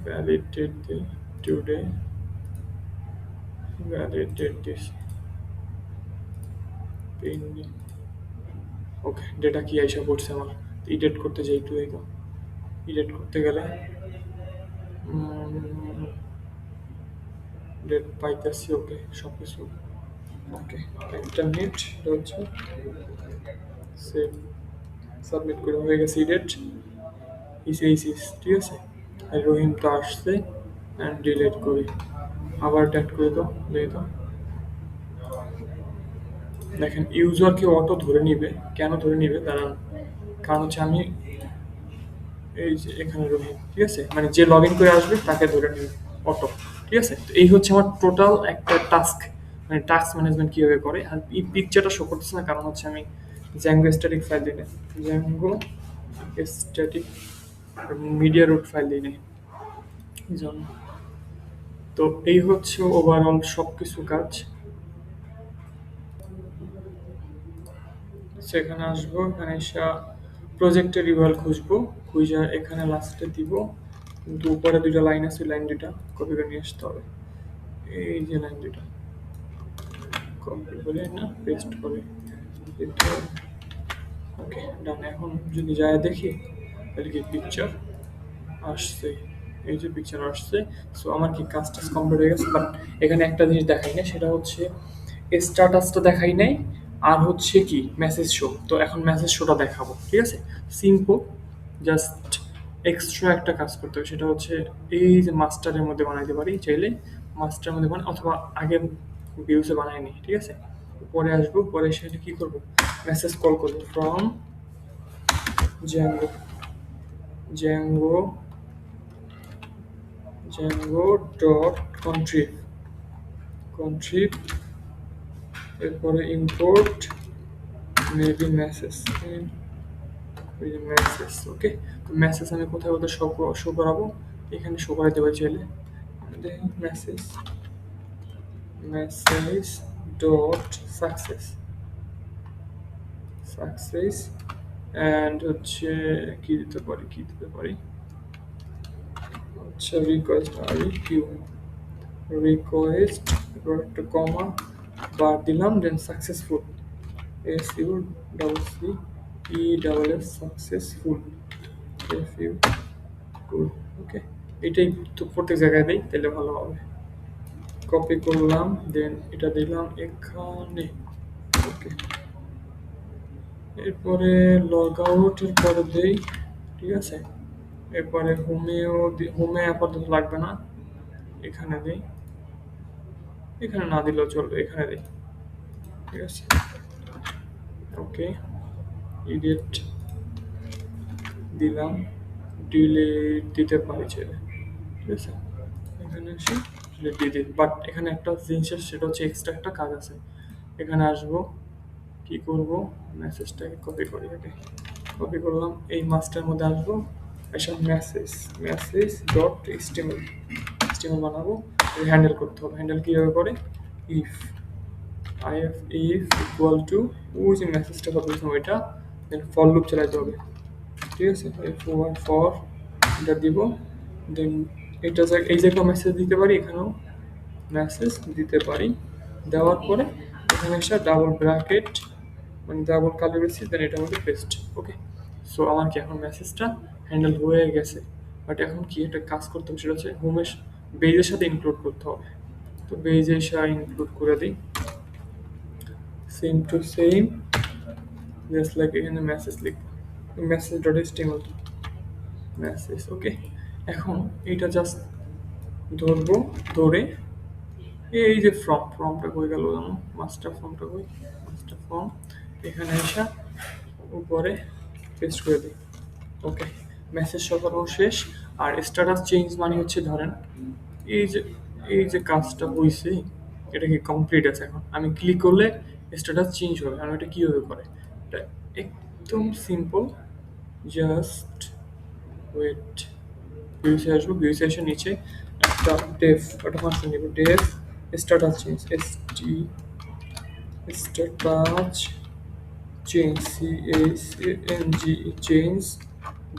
ভ্যালিড ডেট দিই, টুডে ভ্যালিড ডেট দিয়েছি, পেন্ডিং, ওকে, ডেটা কি আইসা পড়ছে আমার, ইডিট করতে যাই একটু, এই তো ইডিট করতে গেলে ডেট পাইতেছি। ওকে, সব কিছু ওকে। একটা মিনিট, এটা হচ্ছে সেভ, সাবমিট করে হয়ে গেছে ইডিট, ইসিস ঠিক আছে। আর রহিম তো আসছে, অ্যান্ড ডিলিট করি, আবার ট্যাগ করে দাও, দিয়ে দাও। দেখেন ইউজারকে অটো ধরে নিবে, কেন ধরে নিবে দাঁড়ান, কারণ হচ্ছে আমি এই যে এখানে রহিম ঠিক আছে, মানে যে লগ ইন করে আসবে তাকে ধরে নেবে অটো, ঠিক আছে। তো এই হচ্ছে আমার টোটাল একটা টাস্ক, মানে টাস্ক ম্যানেজমেন্ট কীভাবে করে। আর এই পিকচারটা শো করতেছে না কারণ হচ্ছে আমি জ্যাঙ্গো স্ট্যাটিক ফাইল দিই না, Django static media root file দিই নাই এই জন্য। তো এই হচ্ছে ওভারঅল সব কিছু কাজ। সেখানে আসবো, এখানে এসে প্রজেক্টের রিভাল খুঁজবো, খুঁজে এখানে লাস্টে দিব, কিন্তু উপরে দুইটা লাইন আছে, লাইন দুইটা কপি করে নিয়ে আসতে হবে। এই যে লাইন দুইটা কপি করে না পেস্ট করে দিতে হবে। ওকে ডান। এখন যদি যায় দেখি তাহলে কি পিকচার আসছে, এই যে পিকচার আসছে। সো আমার কি কাজ টাজ কমপ্লিট হয়ে গেছে, বাট এখানে একটা জিনিস দেখাই না, সেটা হচ্ছে স্ট্যাটাসটা দেখাই নাই, আর হচ্ছে কি মেসেজ শো। তো এখন মেসেজ শোটা দেখাবো, ঠিক আছে। সিম্পল, জাস্ট এক্সট্রা একটা কাজ করতে হবে, সেটা হচ্ছে এই যে মাস্টারের মধ্যে বানাইতে পারি চাইলে, মাস্টারের মধ্যে বানাই, অথবা আগে ভিউসে বানাই নি, ঠিক আছে। পরে আসবো, পরে সেটা কি করবো, মেসেজ কল করবো from Django, Django Django dot contrib, contrib, এরপরে import maybe message, message. Okay, তো মেসেজ আমি কোথায় কোথায় শো করাবো, এখানে শো করাইতে পারি চাইলে, message, message dot success, success, and হচ্ছে কি দিতে পারি, কি দিতে পারি, আচ্ছা রিকোয়েস্ট আর কিউ, রিকোয়েস্ট, এবার একটা কমা বার দিলাম, then successful, S U double C E double S, successful, F U full. Okay, এটাই তো প্রত্যেক জায়গায় দেই, তাহলে ভালো হবে। কপি করলাম, দেন এটা দিলাম এখানে। ওকে, এরপরে লগ আউটের পরে দেই, ঠিক আছে। এরপরে হোমেও হোমে আপাতত লাগবে না, এখানে দিই, এখানে না দিলেও চলবে, এখানে দিই, ঠিক আছে। ওকে, ইডিট দিলাম, ডিলিট দিতে পারি ছেলে, ঠিক আছে। এখানে এসে ডিলিট দিয়ে দিই, বাট এখানে একটা জিনিস আছে, সেটা হচ্ছে এক্সট্রা একটা কাজ আছে। এখানে আসবো, কি করব, মেসেজটাকে কপি করি, আগে কপি করলাম, এই মাস্টার মধ্যে আসবো, এসব message, message dot HTML, HTML বানাবো, হ্যান্ডেল করতে হবে। হ্যান্ডেল কীভাবে করে, if if if equal to, ওই যে মেসেজটা কপি করলাম ওইটা, দেন ফর লুপ চালাতে হবে, ঠিক আছে। ফর এটা দিব, দেন এটা এই জায়গায় মেসেজ দিতে পারি, এখানেও মেসেজ দিতে পারি, দেওয়ার পরে এখানে এসে ডাবল ব্র্যাকেট, মানে ডাবল কালি বেশি, দেন এটার মধ্যে পেস্ট। ওকে, সো আমার কি এখন মেসেজটা হ্যান্ডেল হয়ে গেছে, বাট এখন কি একটা কাজ করতে হবে, সেটা হচ্ছে হোমের বেজের সাথে ইনক্লুড করতে হবে। তো বেজে এসে ইনক্লুড করে দিই, same to same, just like এখানে মেসেজ লিখবো, মেসেজ ডট এইচটিএমএল, মেসেজ। ওকে, এখন এইটা জাস্ট ধরবো, ধরে এই যে ফর্মটা কই গেল জানো, মাস্টার ফর্মটা কই, মাস্টার ফর্ম, এখানে এসে উপরে পেস্ট করে দিই। ওকে, মেসেজ সকানো শেষ। আর স্ট্যাটাস চেঞ্জ মানে হচ্ছে ধরেন এই যে, এই যে কাজটা হয়েছে, এটা কি কমপ্লিট আছে, এখন আমি ক্লিক করলে স্ট্যাটাস চেঞ্জ হবে। আর এটা কীভাবে করে, এটা একদম সিম্পল, জাস্ট ওয়েট, ভিউসে আসবো, ভিউসে এসে নিচে একটা ডেফ, একটা ফাংশন নেব, def status change, status change, CHANG, change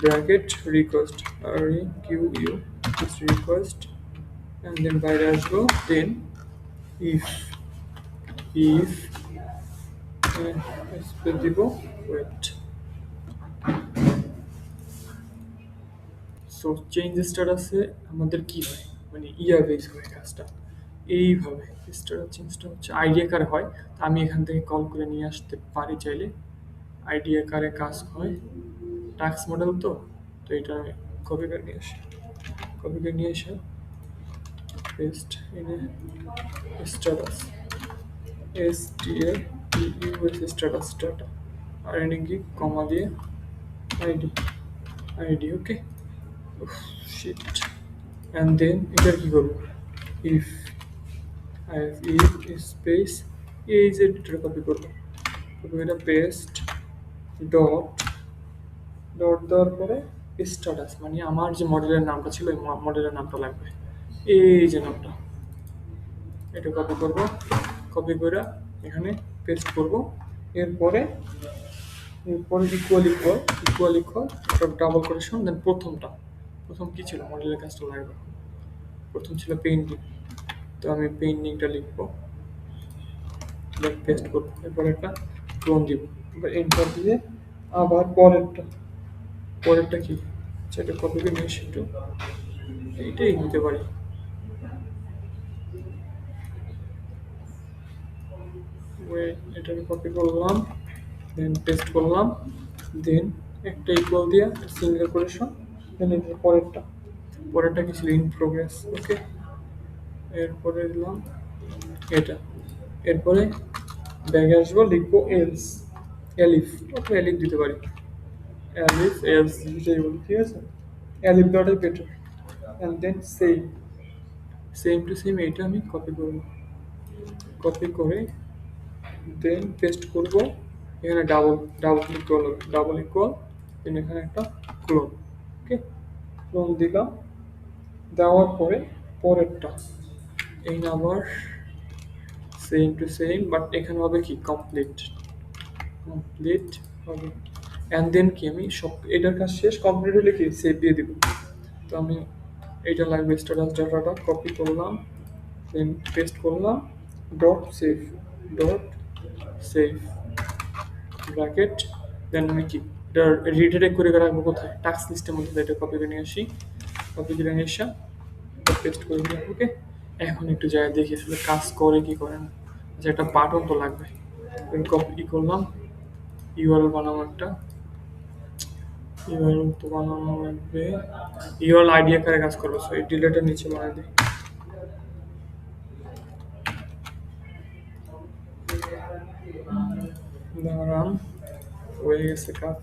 bracket request, REQU, this request, and then বাইরে আসবো, then if স্পেস দিব, ওয়েট। সো চেঞ্জ স্ট্যাটাসে আমাদের কি হয়, মানে ইয়ার বেস হয় কাজটা এইভাবে। স্ট্যাটাস চেঞ্জটা হচ্ছে আইডিয়া কারে হয়, তা আমি এখান থেকে কল করে নিয়ে আসতে পারি চাইলে। আইডিয়া কারে কাজ হয় টাস্ক মডেল, তো তো এটা আমি কপি করে নিয়ে আসি, কপি করে নিয়ে এসে পেস্ট এনে status S T A U S status data আর এনে কি কমা দিয়ে ID, ID okay. Shit. And then এটার কি করবো, if I have if space এই যে এটা কপি করবো, কপি করে পেস্ট ডট ডট দেওয়ার পরে স্ট্যাটাস, মানে আমার যে মডেলের নামটা ছিল ওই মডেলের নামটা লাগবে, এই যে নামটা, এটা কপি করব, কপি করে এখানে পেস্ট করব। এরপরে এরপরে equal equal equal equal double quotation, then প্রথমটা, প্রথম কি ছিল মডেলের কাজটা লাগবে, প্রথম ছিল পেইন্টিং, তো আমি পেইন্টিংটা লিখবো, দেন পেস্ট করবো, এরপর একটা ক্লোন দিব, এবার এন্টার দিয়ে আবার পরেরটা, পরেরটা কি সেটা কপি করে নিয়ে এসে একটু এইটাই নিতে পারি, এটা আমি কপি করলাম, দেন পেস্ট করলাম, দেন একটা ইকুয়াল দিয়ে সিঙ্গেল কোটেশন, দেন এর পরেরটা, পরেরটা কি ছিল ইন প্রোগ্রেস, ওকে। এরপরে দিলাম এটা, এরপরে ব্যাগে আসবো, লিখবো এলস, এলিফ অথবা এলিফ দিতে পারি, এলিফ এলস যেটাই বলি, ঠিক আছে, এলিফ দেওয়াটাই better. And then same, same to same এইটা আমি কপি করবো, কপি করে দেন পেস্ট করব, এখানে ডাবল ডাবল ক্লিক করলাম, ডাবল ইকুয়াল, দেন এখানে একটা ক্লোন, ওকে, ক্লোন দিলাম, দেওয়ার পরে পরেরটা এই আবার সেম টু সেম, বাট এখানে হবে কি কমপ্লিট, কমপ্লিট হবে। অ্যান্ড দেন কি আমি সব এটার কাজ শেষ, কমপ্লিট হলে কি সেভ দিয়ে দিব, তো আমি এইটা লাগবে স্ট্যাটাস ডাটাটা কপি করলাম, দেন পেস্ট করলাম, dot save, dot save bracket, then আমি কি এটা রিডাইরেক্ট করে রাখবো কোথায়, টাস্ক লিস্টের মধ্যে, এটা কপি করে নিয়ে আসি, কপি করে নিয়ে এসে পেস্ট করে দিলাম, ওকে। এখন একটু জায়গায় দেখি আসলে কাজ করে কি করে না, আচ্ছা একটা বাটন তো লাগবে, কপি করলাম, ইউআরএল বানাবো একটা, ইউআরএল তো বানানো লাগবে, ইউআরএল আইডি আকারে কাজ করবো, সো এই ডিলেটের নিচে বানিয়ে দিই, দাঁড়ান হয়ে গেছে কাজ,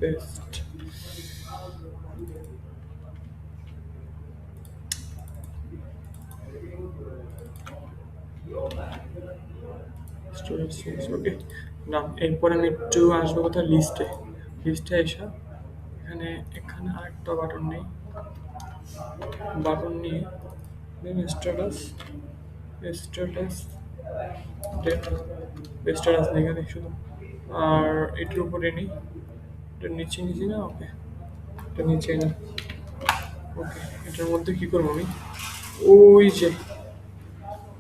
পেস্ট, স্টোরেজ চেঞ্জ, ওকে। না এরপরে আমি একটু আসবো কোথায়, লিস্টে, লিস্টে এসে এখানে এখানে আরেকটা বাটন নেই, বাটন নিয়ে দেন স্ট্যাটাস, স্ট্যাটাস ডেটা, স্ট্যাটাস লিখে দিই শুধু, আর এটার উপরে নিই, এটা নিচে নিচে না, ওকে, এটা নিচে না, ওকে। এটার মধ্যে কি করবো আমি, ওই যে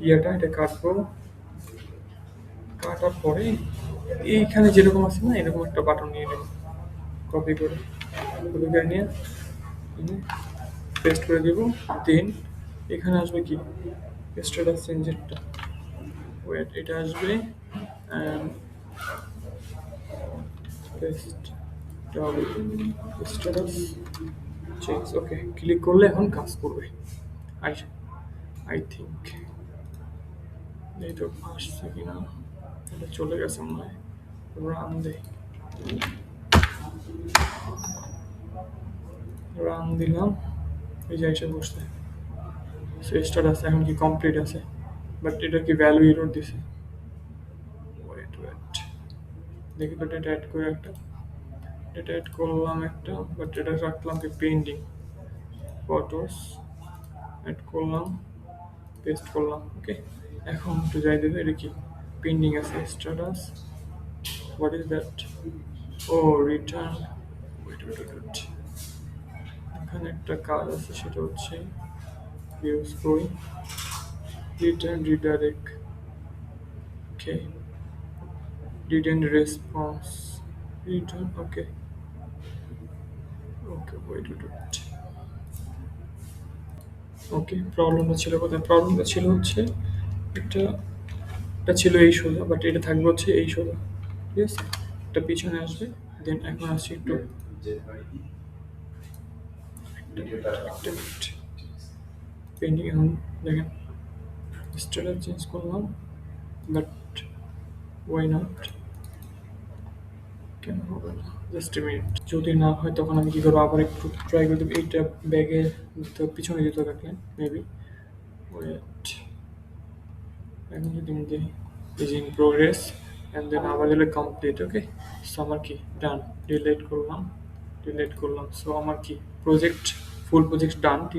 ইয়েটা এটা কাটবো, কাটার পরে এইখানে যেরকম আছে না এরকম একটা বাটন নিয়ে নেব, কপি করে, কপি করে নিয়ে পেস্ট করে দেবো, দেন এখানে আসবে কি স্ট্যাটাস চেঞ্জেরটা, ওয়েট এটা আসবে, পেস্ট ডাবল স্ট্যাটাস চেঞ্জ, ওকে, ক্লিক করলে এখন কাজ করবে, আই আই থিঙ্ক এই তো আসছে কিনা, এটা চলে গেছে মনে হয়, রান দেই, রান দিলাম, এই যে এসে বসছে, স্টার্ট আছে, এখন কি কমপ্লিট আছে, বাট এটা কি ভ্যালু এরর দিছে, ওয়েট ওয়েট দেখি তো ডেটা অ্যাড করে একটা, ডেটা অ্যাড করলাম একটা, বাট এটা রাখলাম কি পেন্ডিং, ফটোস অ্যাড করলাম, পেস্ট করলাম, ওকে। এখন একটু যাই দেবে, এটা কি পেন্ডিং আছে, স্ট্যাটাস হোয়াট ইজ দ্যাট, ও রিটার্ন, ওয়েট ওয়েট ওয়েট, এখানে একটা কাজ আছে, সেটা হচ্ছে ভিউজ কই, return redirect. Okay, didn't response, return. Okay, okay, wait a minute. Okay, প্রবলেমটা ছিল কোথায়? প্রবলেমটা ছিল হচ্ছে এটা, এটা ছিল এই সোজা, বাট এটা থাকবে হচ্ছে এই সোজা। ঠিক আছে, এটা পিছনে আসবে। দেন এখন আসছি একটু, একটা মিনিট পেন্ডিং। এখন দেখেন স্টেটাস চেঞ্জ করলাম, বাট ওয়াই নট, কেন হবে না? Just a minute. যদি না হয় তখন আমি কি করবো, আবার একটু ট্রাই করে দেবো। এইটা ব্যাগে দিতে হবে, পিছনে দিতে হবে মেবি। ওয়েট, এখন যদি আমি দিই is in progress and then আবার দিলে কমপ্লিট। ওকে, সো আমার কি ডান, ডিলিট করলাম, সো আমার কি প্রজেক্ট, ফুল প্রজেক্ট ডান।